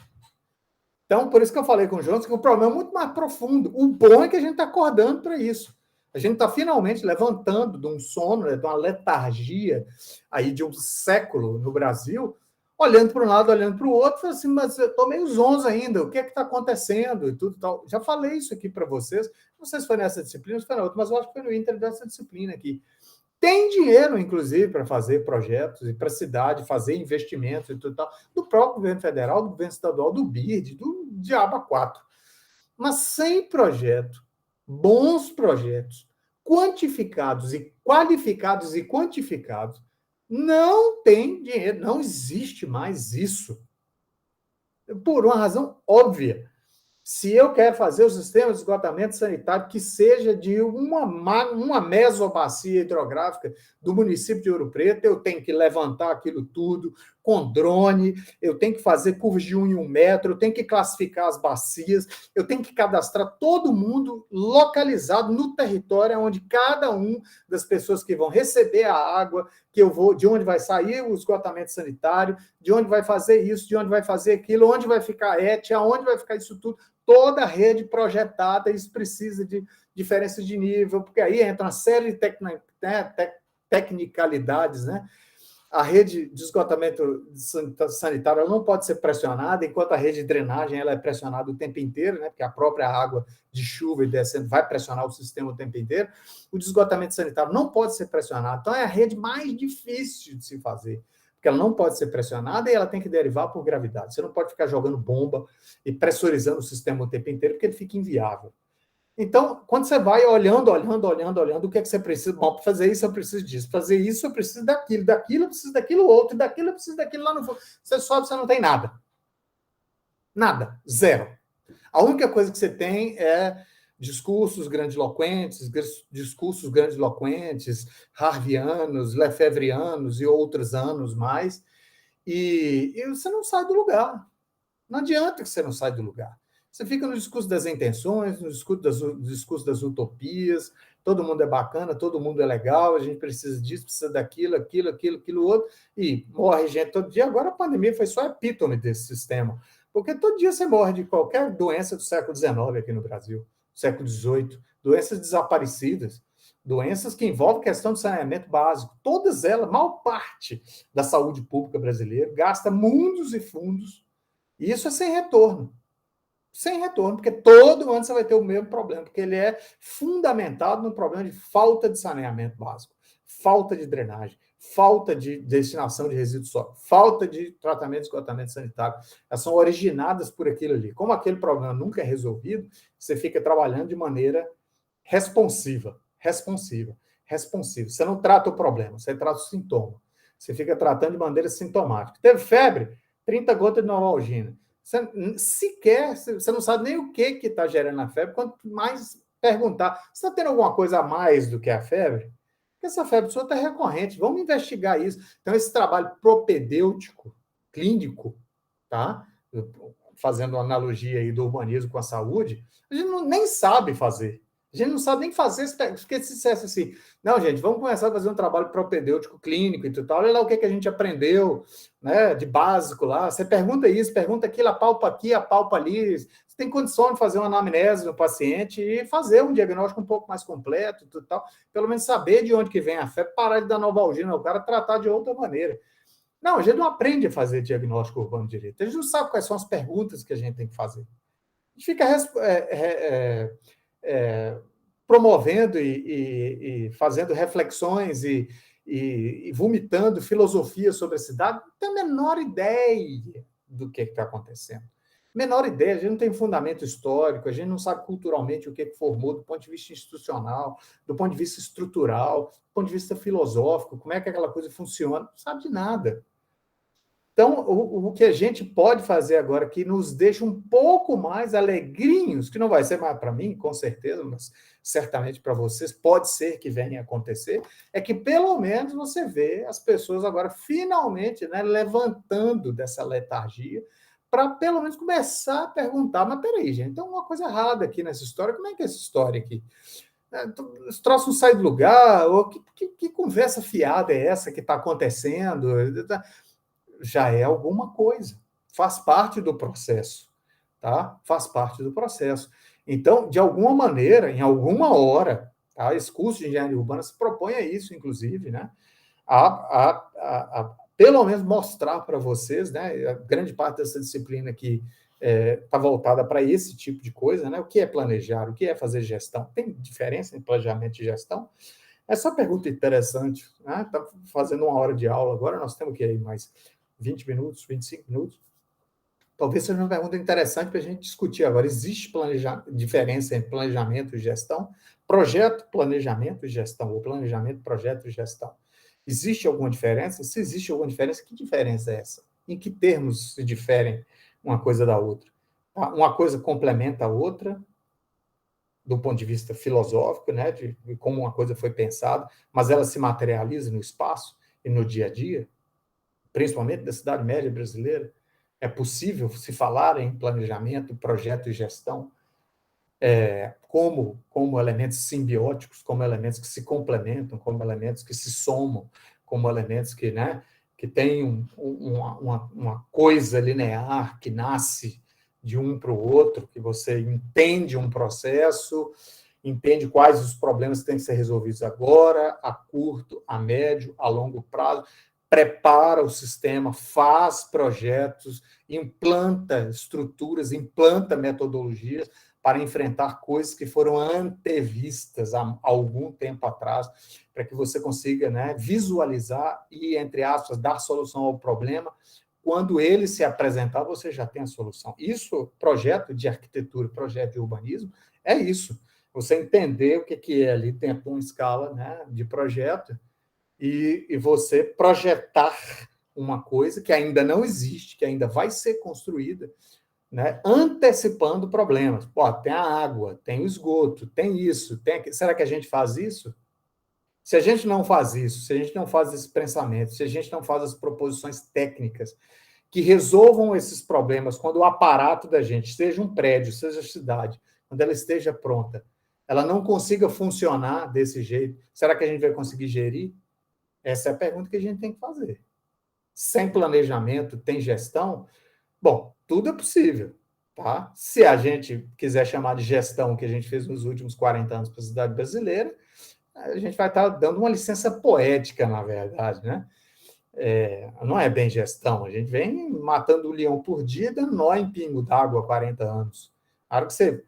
Então, por isso que eu falei com o Jonas que o problema é muito mais profundo. O bom é que a gente está acordando para isso. A gente está finalmente levantando de um sono, de uma letargia aí de um século no Brasil, olhando para um lado, olhando para o outro, falando assim, mas eu estou meio zonzo ainda, o que é que está acontecendo e tudo tal. Já falei isso aqui para vocês, não sei se foi nessa disciplina ou se foi na outra, mas eu acho que foi no Inter dessa disciplina aqui. Tem dinheiro, inclusive, para fazer projetos e para a cidade fazer investimentos e tudo tal, do próprio governo federal, do governo estadual, do BID, do Diaba 4. Mas sem projeto, bons projetos, quantificados e qualificados e quantificados, não tem dinheiro, não existe mais isso. Por uma razão óbvia. Se eu quero fazer o sistema de esgotamento sanitário que seja de uma mesobacia hidrográfica do município de Ouro Preto, eu tenho que levantar aquilo tudo com drone, eu tenho que fazer curvas de 1 em 1 metro, eu tenho que classificar as bacias, eu tenho que cadastrar todo mundo localizado no território onde cada um das pessoas que vão receber a água, de onde vai sair o esgotamento sanitário, de onde vai fazer isso, de onde vai fazer aquilo, onde vai ficar a ET, aonde vai ficar isso tudo. Toda a rede projetada, isso precisa de diferença de nível, porque aí entra uma série de tecnicalidades, né? A rede de esgotamento sanitário ela não pode ser pressionada, enquanto a rede de drenagem ela é pressionada o tempo inteiro, né? Porque a própria água de chuva e descendo vai pressionar o sistema o tempo inteiro. O de esgotamento sanitário não pode ser pressionado, então é a rede mais difícil de se fazer, porque ela não pode ser pressionada e ela tem que derivar por gravidade. Você não pode ficar jogando bomba e pressurizando o sistema o tempo inteiro, porque ele fica inviável. Então, quando você vai olhando, o que é que você precisa? Bom, para fazer isso eu preciso disso, fazer isso eu preciso daquilo eu preciso daquilo outro, daquilo eu preciso daquilo lá no fundo. Você sobe, você não tem nada. Nada, zero. A única coisa que você tem é discursos grandiloquentes, harvianos, lefebvrianos e outros anos mais, e você não sai do lugar. Não adianta que você não saia do lugar. Você fica no discurso das intenções, no discurso das utopias, todo mundo é bacana, todo mundo é legal, a gente precisa disso, precisa daquilo, aquilo outro, e morre gente todo dia. Agora a pandemia foi só a epítome desse sistema, porque todo dia você morre de qualquer doença do século XIX aqui no Brasil, século XVIII, doenças desaparecidas, doenças que envolvem questão de saneamento básico. Todas elas, maior parte da saúde pública brasileira, gasta mundos e fundos, e isso é sem retorno. Sem retorno, porque todo ano você vai ter o mesmo problema, porque ele é fundamentado no problema de falta de saneamento básico, falta de drenagem, falta de destinação de resíduos sólidos, falta de tratamento de esgotamento sanitário. Elas são originadas por aquilo ali. Como aquele problema nunca é resolvido, você fica trabalhando de maneira responsiva. Você não trata o problema, você trata o sintoma. Você fica tratando de maneira sintomática. Teve febre? 30 gotas de Novalgina. Você não sabe nem o que está gerando a febre, quanto mais perguntar. Você está tendo alguma coisa a mais do que a febre? Porque essa febre sua está recorrente. Vamos investigar isso. Então, esse trabalho propedêutico, clínico, tá? Fazendo uma analogia aí do urbanismo com a saúde, a gente nem sabe fazer. A gente não sabe nem fazer, porque se dissesse assim, não, gente, vamos começar a fazer um trabalho propedêutico clínico e tudo tal, olha lá o que a gente aprendeu, né, de básico lá, você pergunta isso, pergunta aquilo, apalpa aqui, apalpa ali, você tem condição de fazer uma anamnese no paciente e fazer um diagnóstico um pouco mais completo e tudo tal, pelo menos saber de onde que vem a febre, parar de dar Novalgina ao cara, tratar de outra maneira. Não, a gente não aprende a fazer diagnóstico urbano direito, a gente não sabe quais são as perguntas que a gente tem que fazer. A gente fica promovendo e fazendo reflexões e vomitando filosofia sobre a cidade, não tem a menor ideia do que está acontecendo. Menor ideia, a gente não tem fundamento histórico, a gente não sabe culturalmente o que formou do ponto de vista institucional, do ponto de vista estrutural, do ponto de vista filosófico, como é que aquela coisa funciona, não sabe de nada. Então, o que a gente pode fazer agora, que nos deixa um pouco mais alegrinhos, que não vai ser mais para mim, com certeza, mas certamente para vocês, pode ser que venha a acontecer, é que pelo menos você vê as pessoas agora finalmente, né, levantando dessa letargia, para pelo menos começar a perguntar, mas peraí, gente, tem uma coisa errada aqui nessa história, como é que é essa história aqui? Esse troço não sai do lugar, ou que conversa fiada é essa que está acontecendo? Já é alguma coisa, faz parte do processo, tá? Faz parte do processo. Então, de alguma maneira, em alguma hora, tá? Esse curso de engenharia urbana se propõe a isso, inclusive, né? A pelo menos mostrar para vocês, né? A grande parte dessa disciplina aqui está voltada para esse tipo de coisa, né? O que é planejar, o que é fazer gestão? Tem diferença em planejamento e gestão? Essa pergunta interessante, né? Está fazendo uma hora de aula agora, nós temos que ir mais 20 minutos, 25 minutos. Talvez seja uma pergunta interessante para a gente discutir agora. Existe diferença entre planejamento e gestão? Projeto, planejamento e gestão, ou planejamento, projeto e gestão. Existe alguma diferença? Se existe alguma diferença, que diferença é essa? Em que termos se diferem uma coisa da outra? Uma coisa complementa a outra, do ponto de vista filosófico, né, de como uma coisa foi pensada, mas ela se materializa no espaço e no dia a dia, principalmente da cidade média brasileira. É possível se falar em planejamento, projeto e gestão como elementos simbióticos, como elementos que se complementam, como elementos que se somam, como elementos que, né, que têm uma coisa linear que nasce de um para o outro, que você entende um processo, entende quais os problemas que têm que ser resolvidos agora, a curto, a médio, a longo prazo, prepara o sistema, faz projetos, implanta estruturas, implanta metodologias para enfrentar coisas que foram antevistas há algum tempo atrás, para que você consiga, né, visualizar e, entre aspas, dar solução ao problema. Quando ele se apresentar, você já tem a solução. Isso, projeto de arquitetura, projeto de urbanismo, é isso. Você entender o que é ali dentro de uma escala, né, de projeto e você projetar uma coisa que ainda não existe, que ainda vai ser construída, né, antecipando problemas. Pô, tem a água, tem o esgoto, tem isso, tem... Será que a gente faz isso? Se a gente não faz isso, se a gente não faz esse pensamento, se a gente não faz as proposições técnicas que resolvam esses problemas quando o aparato da gente, seja um prédio, seja a cidade, quando ela esteja pronta, ela não consiga funcionar desse jeito, será que a gente vai conseguir gerir? Essa é a pergunta que a gente tem que fazer. Sem planejamento, tem gestão? Bom, tudo é possível, tá? Se a gente quiser chamar de gestão que a gente fez nos últimos 40 anos para a cidade brasileira, a gente vai estar dando uma licença poética, na verdade, né? Não é bem gestão, a gente vem matando o leão por dia, dando nó em pingo d'água há 40 anos. Na hora que você,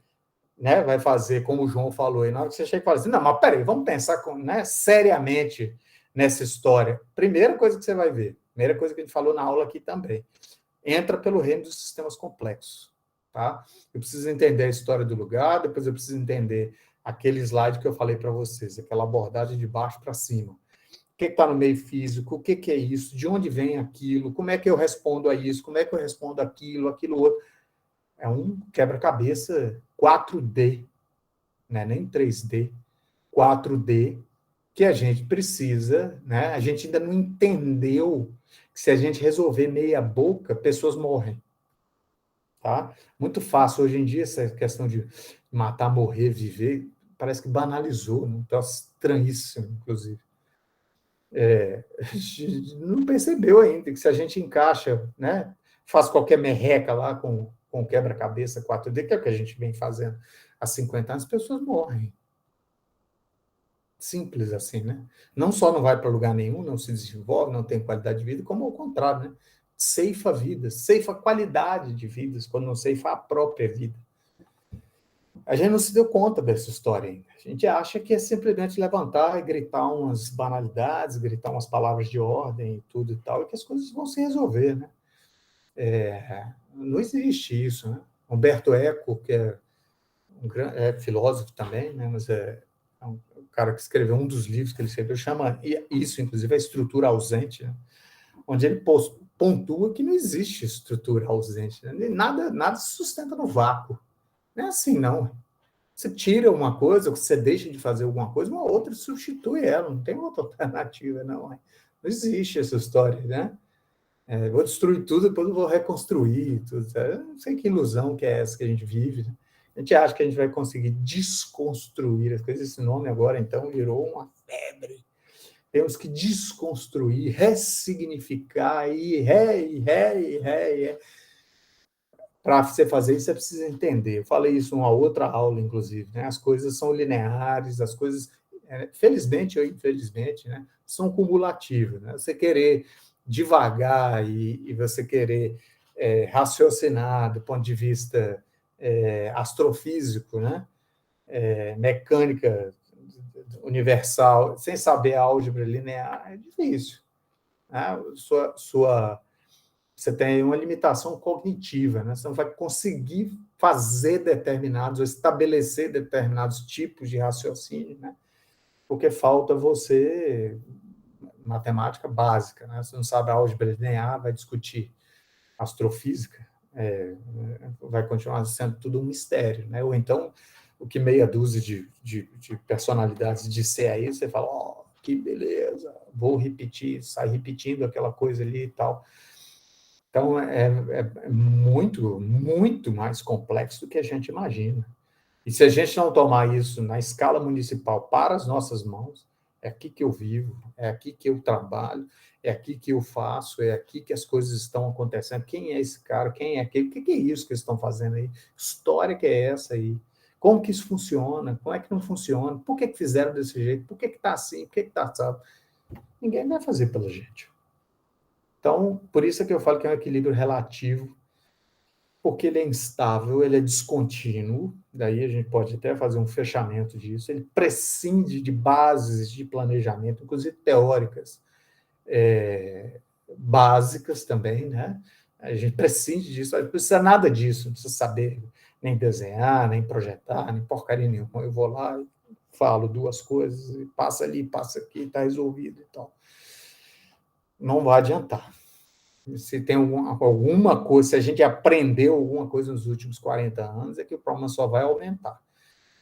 né, vai fazer, como o João falou aí, na hora que você chega e fala assim, não, mas peraí, vamos pensar né, seriamente nessa história. Primeira coisa que você vai ver, primeira coisa que a gente falou na aula aqui também, entra pelo reino dos sistemas complexos, tá? Eu preciso entender a história do lugar, depois eu preciso entender aquele slide que eu falei para vocês, aquela abordagem de baixo para cima. O que está no meio físico, o que é isso, de onde vem aquilo, como é que eu respondo a isso, como é que eu respondo aquilo outro. É um quebra-cabeça 4D, né? Nem 3D, 4D, que a gente precisa, né? A gente ainda não entendeu que se a gente resolver meia boca, pessoas morrem. Tá? Muito fácil hoje em dia essa questão de matar, morrer, viver, parece que banalizou, né? Então, estranhíssimo, inclusive. Não percebeu ainda que se a gente encaixa, né, faz qualquer merreca lá com quebra-cabeça 4D, que é o que a gente vem fazendo há 50 anos, as pessoas morrem. Simples assim, né? Não só não vai para lugar nenhum, não se desenvolve, não tem qualidade de vida, como ao contrário, né? Ceifa vidas, ceifa qualidade de vidas, quando não ceifa a própria vida. A gente não se deu conta dessa história ainda. A gente acha que é simplesmente levantar e gritar umas banalidades, gritar umas palavras de ordem e tudo e tal, e que as coisas vão se resolver, né? Não existe isso, né? Humberto Eco, que é filósofo também, né? Mas é um cara que escreveu um dos livros que ele escreveu, chama isso, inclusive, a estrutura ausente, né? Onde ele pontua que não existe estrutura ausente, né? Nada se sustenta no vácuo. Não é assim, não. Você tira uma coisa, você deixa de fazer alguma coisa, uma outra substitui ela, não tem outra alternativa, não. Não existe essa história, né? Vou destruir tudo, depois eu vou reconstruir tudo. Não sei que ilusão que é essa que a gente vive. Né? A gente acha que a gente vai conseguir desconstruir as coisas. Esse nome agora, então, virou uma febre. Temos que desconstruir, ressignificar, e para você fazer isso, você precisa entender. Eu falei isso em uma outra aula, inclusive. Né? As coisas são lineares, as coisas, felizmente ou infelizmente, né, são cumulativas. Né? Você querer devagar e você querer raciocinar do ponto de vista astrofísico, né? Mecânica universal, sem saber a álgebra linear, é difícil. Né? Você tem uma limitação cognitiva, né? Você não vai conseguir fazer determinados, ou estabelecer determinados tipos de raciocínio, né? Porque falta você matemática básica, né? Você não sabe a álgebra linear, vai discutir astrofísica, vai continuar sendo tudo um mistério, né? Ou então, o que meia dúzia de personalidades disser aí, você fala, que beleza, vou repetir, sai repetindo aquela coisa ali e tal. Então, é muito, muito mais complexo do que a gente imagina. E se a gente não tomar isso na escala municipal para as nossas mãos, é aqui que eu vivo, é aqui que eu trabalho, é aqui que eu faço, é aqui que as coisas estão acontecendo. Quem é esse cara? Quem é aquele? O que é isso que eles estão fazendo aí? Que história que é essa aí? Como que isso funciona? Como é que não funciona? Por que fizeram desse jeito? Por que está assim? Por que está assado? Ninguém vai fazer pela gente. Então, por isso é que eu falo que é um equilíbrio relativo, porque ele é instável, ele é descontínuo, daí a gente pode até fazer um fechamento disso, ele prescinde de bases de planejamento, inclusive teóricas, básicas também, né? A gente prescinde disso, não precisa nada disso, não precisa saber nem desenhar, nem projetar, nem porcaria nenhuma. Eu vou lá e falo duas coisas, e passa ali, passa aqui, está resolvido e tal. Não vai adiantar. Se tem alguma coisa, se a gente aprendeu alguma coisa nos últimos 40 anos, é que o problema só vai aumentar.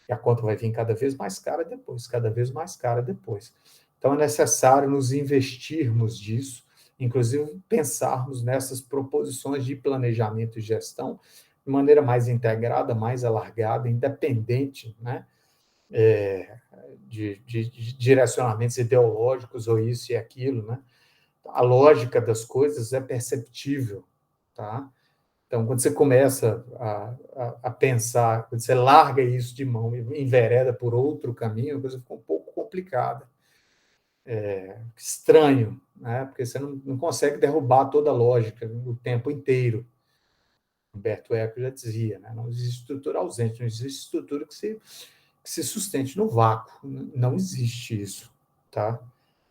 E a conta vai vir cada vez mais cara depois, cada vez mais cara depois. Então, é necessário nos investirmos disso, inclusive pensarmos nessas proposições de planejamento e gestão de maneira mais integrada, mais alargada, independente, né, de direcionamentos ideológicos ou isso e aquilo, né? A lógica das coisas é perceptível, tá? Então, quando você começa a pensar, quando você larga isso de mão e envereda por outro caminho, a coisa fica um pouco complicada. Estranho, né? Porque você não consegue derrubar toda a lógica o tempo inteiro. Humberto Eco já dizia, né? Não existe estrutura ausente, não existe estrutura que se sustente no vácuo. Não existe isso, tá?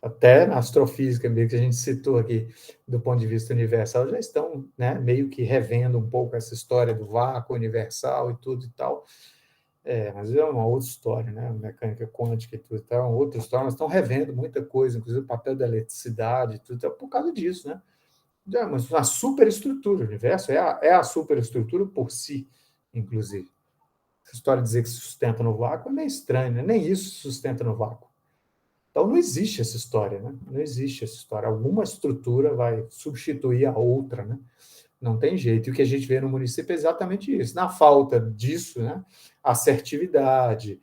Até na astrofísica, meio que a gente citou aqui, do ponto de vista universal, já estão, né, meio que revendo um pouco essa história do vácuo universal e tudo e tal. Mas é uma outra história, né? Mecânica quântica e tudo e tal, é uma outra história. Mas estão revendo muita coisa, inclusive o papel da eletricidade e tudo, por causa disso, né? Mas uma superestrutura, o universo é a superestrutura por si, inclusive. Essa história de dizer que se sustenta no vácuo é meio estranho, né? Nem isso se sustenta no vácuo. Então, não existe essa história, né? Não existe essa história. Alguma estrutura vai substituir a outra, né? Não tem jeito. E o que a gente vê no município é exatamente isso. Na falta disso, né? Assertividade,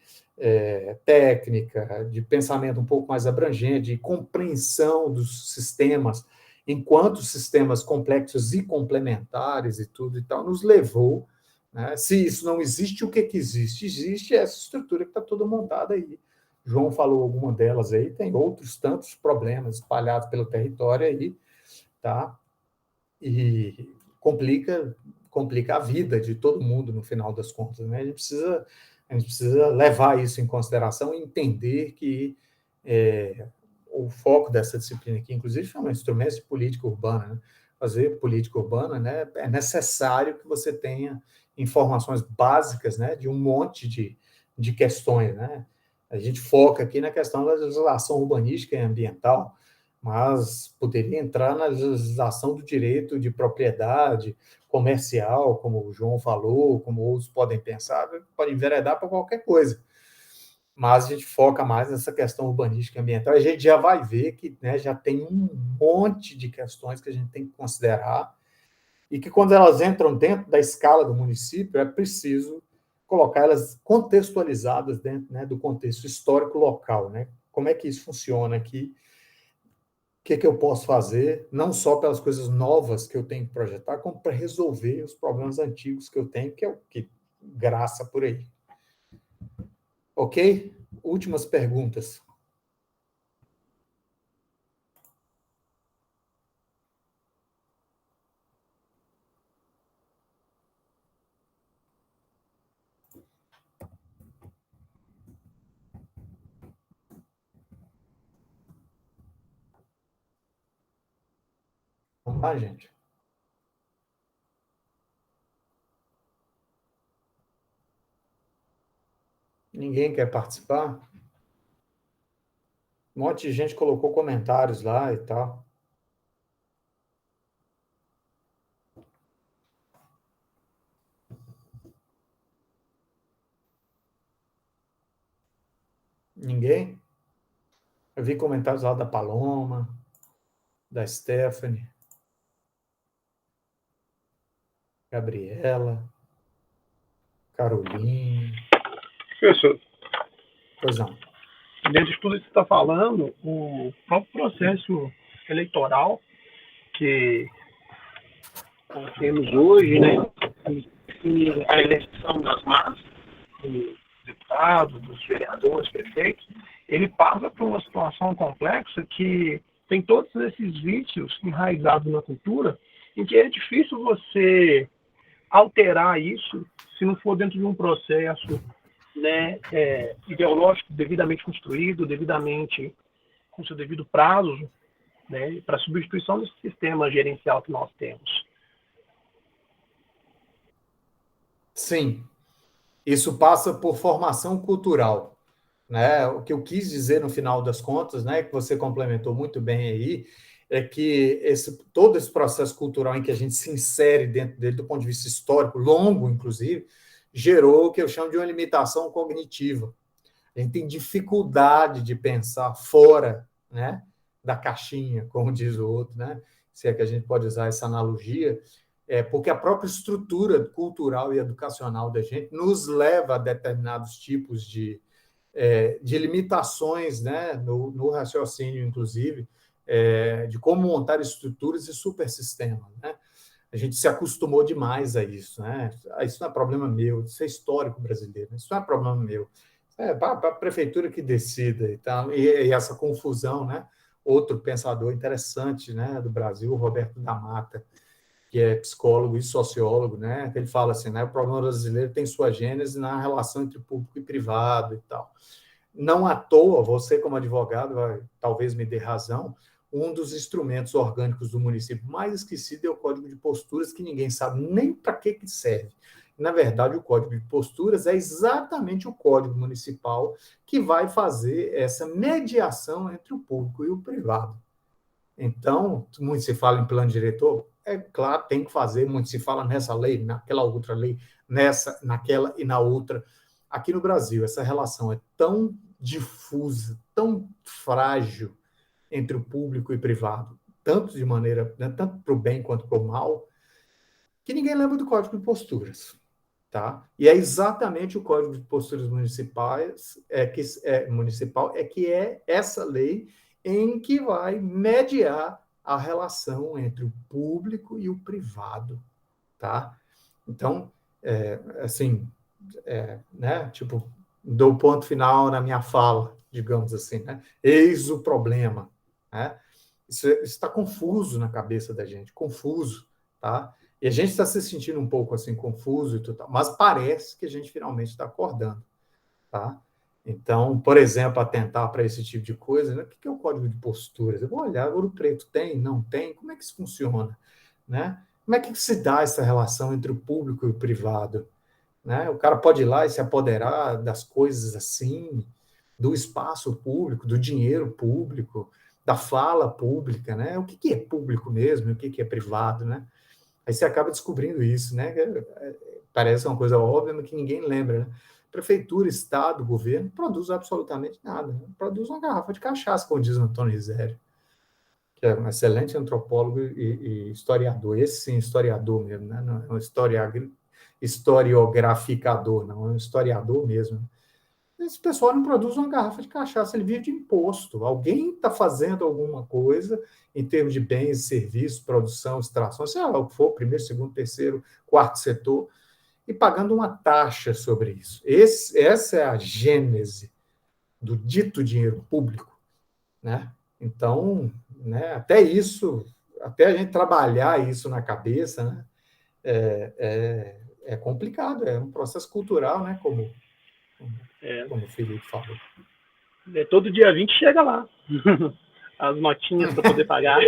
técnica, de pensamento um pouco mais abrangente, de compreensão dos sistemas, enquanto sistemas complexos e complementares e tudo e tal, nos levou, né? Se isso não existe, o que existe? Existe essa estrutura que está toda montada aí. João falou alguma delas aí, tem outros tantos problemas espalhados pelo território aí, tá? E complica a vida de todo mundo no final das contas, né? A gente precisa levar isso em consideração e entender que o foco dessa disciplina aqui, inclusive, chama instrumentos de política urbana, né? Fazer política urbana, né? É necessário que você tenha informações básicas, né? De um monte de questões, né? A gente foca aqui na questão da legislação urbanística e ambiental, mas poderia entrar na legislação do direito de propriedade comercial, como o João falou, como outros podem pensar, podem enveredar para qualquer coisa. Mas a gente foca mais nessa questão urbanística e ambiental. A gente já vai ver que, né, já tem um monte de questões que a gente tem que considerar e que, quando elas entram dentro da escala do município, é preciso colocar elas contextualizadas dentro, né, do contexto histórico local, né? Como é que isso funciona aqui? O que eu posso fazer, não só pelas coisas novas que eu tenho que projetar, como para resolver os problemas antigos que eu tenho, que é o que graça por aí. Ok? Últimas perguntas. Vamos lá, gente. Ninguém quer participar? Um monte de gente colocou comentários lá e tal. Ninguém? Eu vi comentários lá da Paloma, da Stephanie, Gabriela, Caroline. Professor, Pois não. dentro de tudo isso que você está falando, o próprio processo eleitoral que nós temos hoje, né, e a eleição das massas, dos deputados, dos vereadores, prefeitos, ele passa por uma situação complexa que tem todos esses vícios enraizados na cultura, em que é difícil você alterar isso se não for dentro de um processo, né, ideológico devidamente construído, devidamente com seu devido prazo, né, para substituição desse sistema gerencial que nós temos. Sim, isso passa por formação cultural, né? O que eu quis dizer no final das contas, né, que você complementou muito bem aí, é que todo esse processo cultural em que a gente se insere dentro dele, do ponto de vista histórico, longo, inclusive, gerou o que eu chamo de uma limitação cognitiva. A gente tem dificuldade de pensar fora, né, da caixinha, como diz o outro, né? Se é que a gente pode usar essa analogia, porque a própria estrutura cultural e educacional da gente nos leva a determinados tipos de limitações, né, no raciocínio, inclusive, de como montar estruturas e supersistemas, né? A gente se acostumou demais a isso, né? Isso não é problema meu, isso é histórico brasileiro, isso não é problema meu. Para a prefeitura que decida e tal, e essa confusão, né? Outro pensador interessante, né, do Brasil, Roberto da Mata, que é psicólogo e sociólogo, né? Ele fala assim, né? O problema brasileiro tem sua gênese na relação entre público e privado e tal. Não à toa, você como advogado vai, talvez me dê razão, um dos instrumentos orgânicos do município mais esquecido é o Código de Posturas, que ninguém sabe nem para que serve. Na verdade, o Código de Posturas é exatamente o Código Municipal que vai fazer essa mediação entre o público e o privado. Então, muito se fala em plano diretor, é claro, tem que fazer, muito se fala nessa lei, naquela outra lei, naquela e na outra. Aqui no Brasil, essa relação é tão difusa, tão frágil entre o público e privado, tanto de maneira, né, tanto para o bem quanto para o mal, que ninguém lembra do Código de Posturas. Tá? E é exatamente o Código de Posturas Municipais municipal que é essa lei em que vai mediar a relação entre o público e o privado, tá? Então, né? Tipo, dou ponto final na minha fala, digamos assim, né? Eis o problema, né? Isso está confuso na cabeça da gente, confuso, tá? E a gente está se sentindo um pouco assim confuso e tudo, mas parece que a gente finalmente está acordando, tá? Então, por exemplo, atentar para esse tipo de coisa, né? O que é o Código de Posturas? Eu vou olhar, Ouro Preto tem, não tem? Como é que isso funciona, né? Como é que se dá essa relação entre o público e o privado, né? O cara pode ir lá e se apoderar das coisas assim, do espaço público, do dinheiro público, da fala pública, né? O que é público mesmo, o que é privado, né? Aí você acaba descobrindo isso, né? Parece uma coisa óbvia, mas que ninguém lembra, né? Prefeitura, Estado, governo, produz absolutamente nada. Né? Produz uma garrafa de cachaça, como diz o Antônio Risério, que é um excelente antropólogo e historiador. Esse sim, historiador mesmo, né? Não é um historiograficador, não, é um historiador mesmo. Esse pessoal não produz uma garrafa de cachaça, ele vive de imposto. Alguém está fazendo alguma coisa em termos de bens, serviços, produção, extração, sei lá o que for, primeiro, segundo, terceiro, quarto setor, e pagando uma taxa sobre isso. Essa é a gênese do dito dinheiro público, né? Então, né, até isso, até a gente trabalhar isso na cabeça, né, é complicado, é um processo cultural, né, como o Felipe falou. Todo dia 20 chega lá. As notinhas para poder pagar.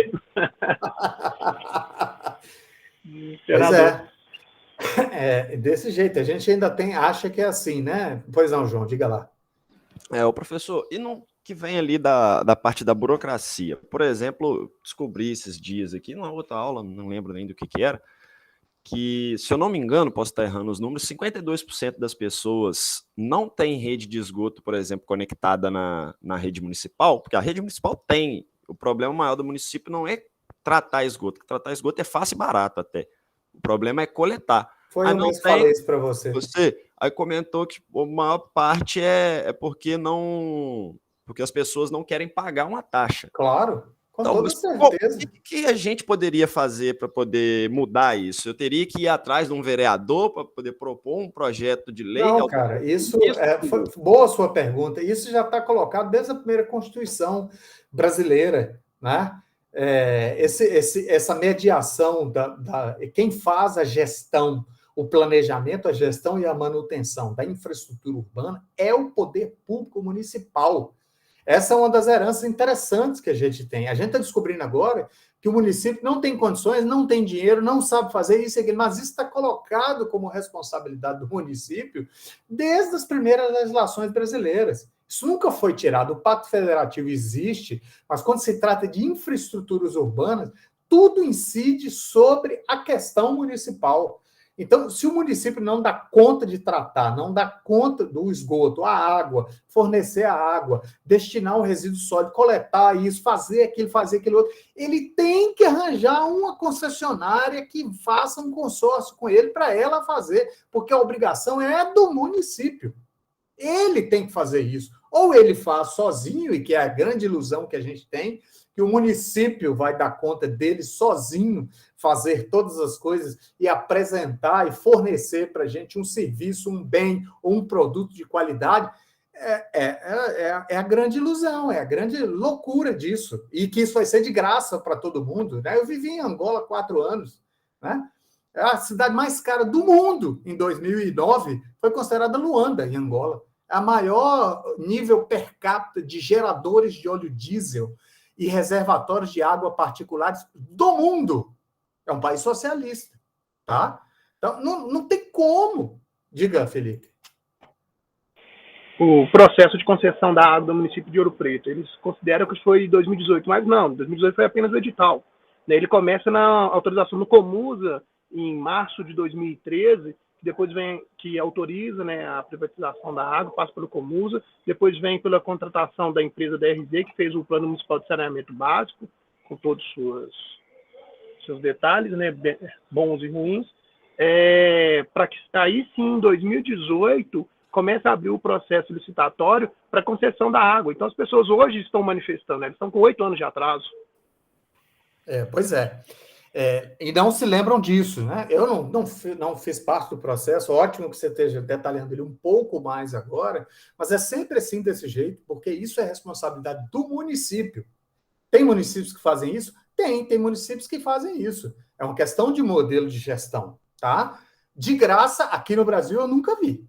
Pois desse jeito. A gente ainda acha que é assim, né? Pois não, João, diga lá. O professor, e no que vem ali da parte da burocracia? Por exemplo, descobri esses dias aqui, numa outra aula, não lembro nem do que era, que, se eu não me engano, posso estar errando os números, 52% das pessoas não tem rede de esgoto, por exemplo, conectada na rede municipal, porque a rede municipal tem. O problema maior do município não é tratar esgoto, porque tratar esgoto é fácil e barato até. O problema é coletar. Foi eu que falei isso para você. Aí comentou que a maior parte é porque as pessoas não querem pagar uma taxa. Claro. Com toda certeza. O que a gente poderia fazer para poder mudar isso? Eu teria que ir atrás de um vereador para poder propor um projeto de lei? Não, cara, isso foi boa a sua pergunta. Isso já está colocado desde a primeira Constituição brasileira, né? Essa mediação quem faz a gestão, o planejamento, a gestão e a manutenção da infraestrutura urbana é o poder público municipal. Essa é uma das heranças interessantes que a gente tem. A gente está descobrindo agora que o município não tem condições, não tem dinheiro, não sabe fazer isso e aquilo, mas isso está colocado como responsabilidade do município desde as primeiras legislações brasileiras. Isso nunca foi tirado. O Pacto Federativo existe, mas quando se trata de infraestruturas urbanas, tudo incide sobre a questão municipal. Então, se o município não dá conta de tratar, não dá conta do esgoto, a água, fornecer a água, destinar o resíduo sólido, coletar isso, fazer aquilo outro, ele tem que arranjar uma concessionária que faça um consórcio com ele para ela fazer, porque a obrigação é do município. Ele tem que fazer isso. Ou ele faz sozinho, e que é a grande ilusão que a gente tem, que o município vai dar conta dele sozinho, fazer todas as coisas e apresentar e fornecer para a gente um serviço, um bem ou um produto de qualidade, é a grande ilusão, é a grande loucura disso. E que isso vai ser de graça para todo mundo. Né? Eu vivi em Angola 4 anos. Né? A cidade mais cara do mundo, em 2009, foi considerada Luanda, em Angola. A maior nível per capita de geradores de óleo diesel e reservatórios de água particulares do mundo. É um país socialista, tá? Então, não tem como. Diga, Felipe. O processo de concessão da água do município de Ouro Preto, eles consideram que foi em 2018, mas não, 2018 foi apenas o edital. Ele começa na autorização no Comusa, em março de 2013, depois vem que autoriza, né, a privatização da água, passa pelo Comusa, depois vem pela contratação da empresa DRZ, que fez o Plano Municipal de Saneamento Básico, com todos os seus detalhes, né, bons e ruins, para que aí sim, em 2018, comece a abrir o processo licitatório para concessão da água. Então, as pessoas hoje estão manifestando, né, eles estão com 8 anos de atraso. Pois é. E não se lembram disso, né? Eu não fiz parte do processo, ótimo que você esteja detalhando ele um pouco mais agora, mas é sempre assim desse jeito, porque isso é responsabilidade do município. Tem municípios que fazem isso? Tem municípios que fazem isso. É uma questão de modelo de gestão, tá? De graça, aqui no Brasil, eu nunca vi.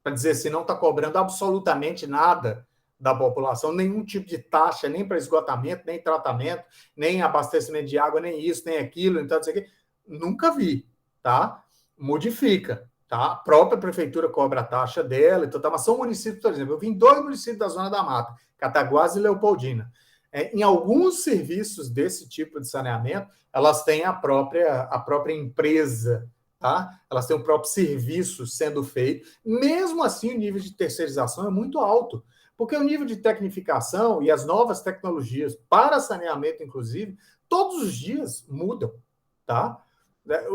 Para dizer assim, não está cobrando absolutamente nada da população, nenhum tipo de taxa, nem para esgotamento, nem tratamento, nem abastecimento de água, nem isso, nem aquilo, então não sei o quê. Nunca vi, tá? Modifica, tá? A própria prefeitura cobra a taxa dela, então, tá? Mas são municípios, por exemplo, eu vim em 2 municípios da Zona da Mata, Cataguases e Leopoldina. Em alguns serviços desse tipo de saneamento, elas têm a própria empresa, tá? Elas têm o próprio serviço sendo feito. Mesmo assim, o nível de terceirização é muito alto, porque o nível de tecnificação e as novas tecnologias para saneamento, inclusive, todos os dias mudam, tá?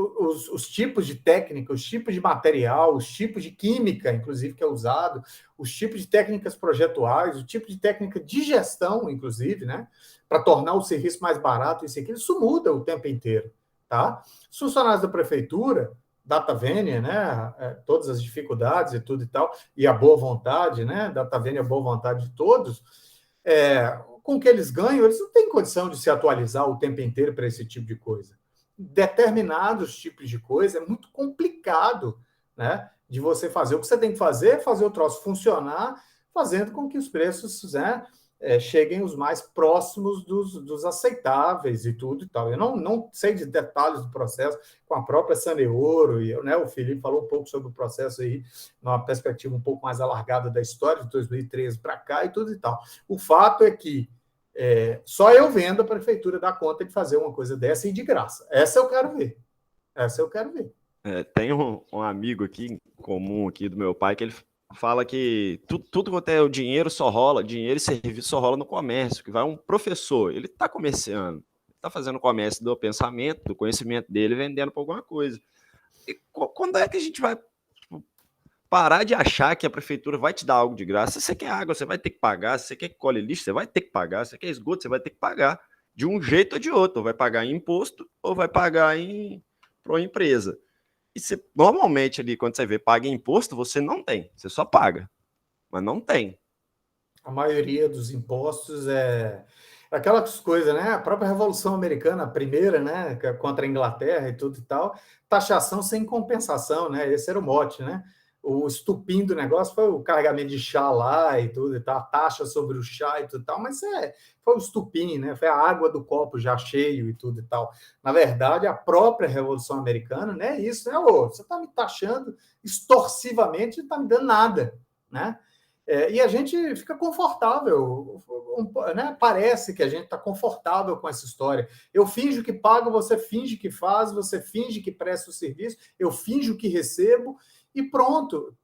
Os tipos de técnica, os tipos de material, os tipos de química, inclusive, que é usado, os tipos de técnicas projetuais, o tipo de técnica de gestão, inclusive, né? Para tornar o serviço mais barato, isso muda o tempo inteiro, tá? Os funcionários da prefeitura, data vênia, né? Todas as dificuldades e tudo e tal, e a boa vontade, né? Data vênia, a boa vontade de todos, com o que eles ganham, eles não têm condição de se atualizar o tempo inteiro para esse tipo de coisa. Determinados tipos de coisa é muito complicado, né? De você fazer. O que você tem que fazer é fazer o troço funcionar, fazendo com que os preços, né, cheguem os mais próximos dos aceitáveis e tudo e tal. Eu não sei de detalhes do processo com a própria Saneouro, e né, o Felipe falou um pouco sobre o processo aí, numa perspectiva um pouco mais alargada da história, de 2013 para cá e tudo e tal. O fato é que só eu vendo a prefeitura dar conta de fazer uma coisa dessa e de graça. Essa eu quero ver. Tem um amigo aqui, comum aqui do meu pai, que ele fala que tudo quanto é o dinheiro dinheiro e serviço só rola no comércio, que vai um professor, ele está comerciando, está fazendo o comércio do pensamento, do conhecimento dele, vendendo para alguma coisa. E quando é que a gente vai parar de achar que a prefeitura vai te dar algo de graça? Se você quer água, você vai ter que pagar. Se você quer que colhe lixo, você vai ter que pagar. Se você quer esgoto, você vai ter que pagar. De um jeito ou de outro. Ou vai pagar em imposto, ou vai pagar para uma empresa. E normalmente ali, quando você vê paga em imposto, você não tem. Você só paga. Mas não tem. A maioria dos impostos aquelas coisas, né? A própria Revolução Americana, a primeira, né? Contra a Inglaterra e tudo e tal, taxação sem compensação, né? Esse era o mote, né? O estupim do negócio foi o carregamento de chá lá e tudo e tal, a taxa sobre o chá e tudo e tal, mas foi o estupim, né? Foi a água do copo já cheio e tudo e tal. Na verdade, a própria Revolução Americana, né? Isso, né? Ô, você está me taxando extorsivamente e não está me dando nada, né? E a gente fica confortável, né? Parece que a gente está confortável com essa história. Eu finjo que pago, você finge que faz, você finge que presta o serviço, eu finjo que recebo, e pronto.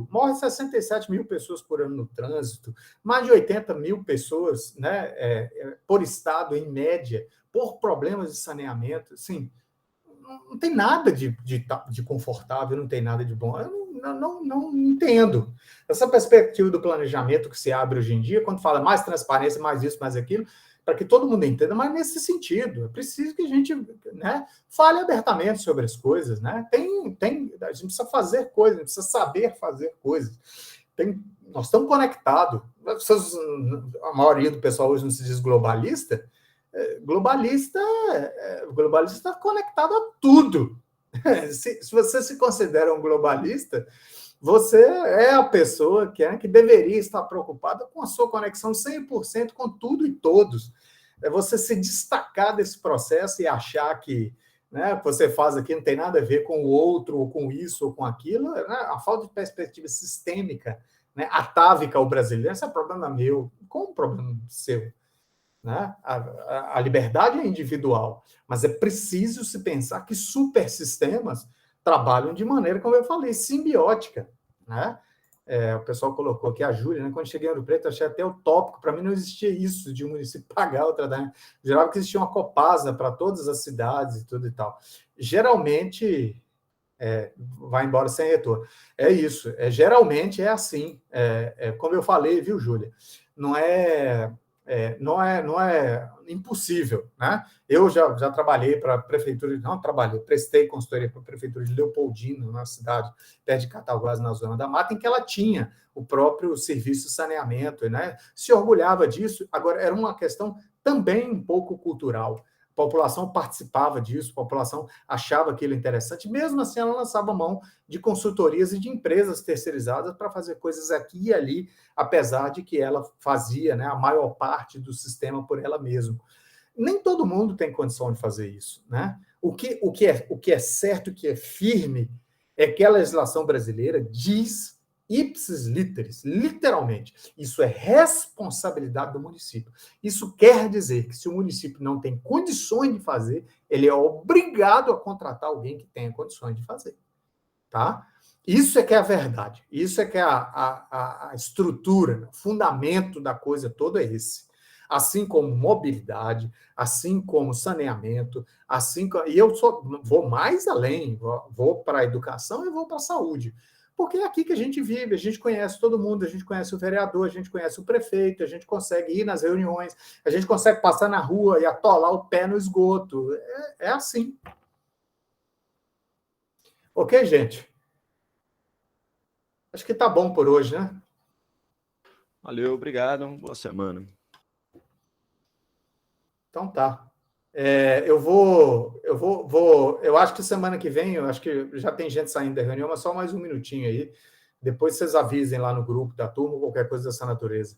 Morre 67 mil pessoas por ano no trânsito, mais de 80 mil pessoas, né, por estado, em média, por problemas de saneamento. Assim, não tem nada de confortável, não tem nada de bom. Eu não entendo. Essa perspectiva do planejamento que se abre hoje em dia, quando fala mais transparência, mais isso, mais aquilo, para que todo mundo entenda, mas nesse sentido, é preciso que a gente, né, fale abertamente sobre as coisas. Né? A gente precisa fazer coisas, a gente precisa saber fazer coisas. Nós estamos conectados. A maioria do pessoal hoje não se diz globalista. Globalista está conectado a tudo. Se você se considera um globalista, você é a pessoa que deveria estar preocupada com a sua conexão 100% com tudo e todos. É você se destacar desse processo e achar que, né, que você faz aqui não tem nada a ver com o outro, ou com isso, ou com aquilo. Né? A falta de perspectiva sistêmica, né, atávica ao brasileiro, esse é problema meu, como problema seu? Né? A liberdade é individual, mas é preciso se pensar que supersistemas trabalham de maneira, como eu falei, simbiótica. Né? O pessoal colocou aqui a Júlia, né? Quando cheguei em Ouro Preto, eu achei até utópico, para mim não existia isso de um município pagar outra. Né? Geralmente que existia uma Copasa para todas as cidades e tudo e tal. Geralmente vai embora sem retorno. É isso, geralmente é assim. Como eu falei, viu, Júlia? Não é impossível, né? Eu já trabalhei para a prefeitura, prestei consultoria para a prefeitura de Leopoldina, na cidade perto de Cataguás, na Zona da Mata, em que ela tinha o próprio serviço de saneamento, né? Se orgulhava disso. Agora, era uma questão também um pouco cultural. A população participava disso, a população achava aquilo interessante, mesmo assim ela lançava mão de consultorias e de empresas terceirizadas para fazer coisas aqui e ali, apesar de que ela fazia, né, a maior parte do sistema por ela mesma. Nem todo mundo tem condição de fazer isso. Né? O que é certo, o que é firme, é que a legislação brasileira diz ipsis literis, literalmente, isso é responsabilidade do município. Isso quer dizer que se o município não tem condições de fazer, ele é obrigado a contratar alguém que tenha condições de fazer. Tá? Isso é que é a verdade. Isso é que é a estrutura, o fundamento da coisa toda é esse. Assim como mobilidade, assim como saneamento, e eu vou mais além, vou para a educação e vou para a saúde. Porque é aqui que a gente vive, a gente conhece todo mundo, a gente conhece o vereador, a gente conhece o prefeito, a gente consegue ir nas reuniões, a gente consegue passar na rua e atolar o pé no esgoto. É assim. Ok, gente? Acho que tá bom por hoje, né? Valeu, obrigado. Boa semana. Então tá. Eu acho que semana que vem, eu acho que já tem gente saindo da reunião, mas só mais um minutinho aí. Depois vocês avisem lá no grupo da turma, qualquer coisa dessa natureza.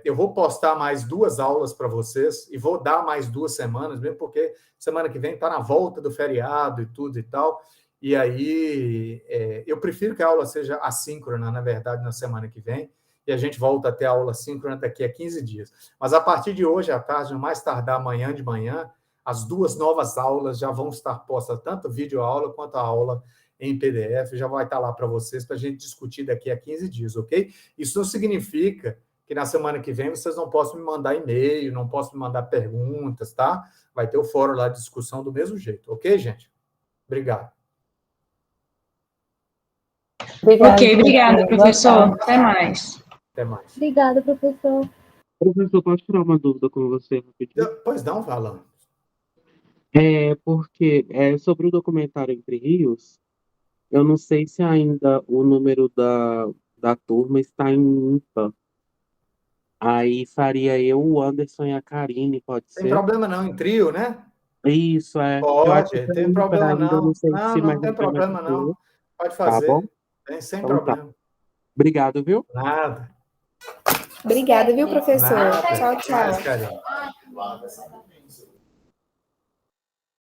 Eu vou postar mais 2 aulas para vocês e vou dar mais 2 semanas, mesmo porque semana que vem está na volta do feriado e tudo e tal. E aí eu prefiro que a aula seja assíncrona, na verdade, na semana que vem. E a gente volta a ter a aula síncrona daqui a 15 dias. Mas a partir de hoje à tarde, no mais tardar amanhã de manhã, as 2 novas aulas já vão estar postas, tanto vídeo aula quanto a aula em PDF, já vai estar lá para vocês, para a gente discutir daqui a 15 dias, ok? Isso não significa que na semana que vem vocês não possam me mandar e-mail, não possam me mandar perguntas, tá? Vai ter o fórum lá de discussão do mesmo jeito, ok, gente? Obrigado. Ok, obrigada, professor. Até mais. Até mais. Obrigada, professor. Professor, posso tirar uma dúvida com você rapidinho? Pois não, Alan. Porque sobre o documentário Entre Rios, eu não sei se ainda o número da turma está em ímpar. Aí faria eu, o Anderson e a Karine, pode Tem ser? problema não, em trio, né? Isso, é. Eu acho que Pode, tem para problema ainda, eu não não. sei Não, se não mais tem a pena problema fazer. não. Pode Tá bom? fazer. Tem sem Então tá. problema. Obrigado, viu? Nada. Obrigada, viu, professor? Nada. Tchau, Mais, tchau. Karine.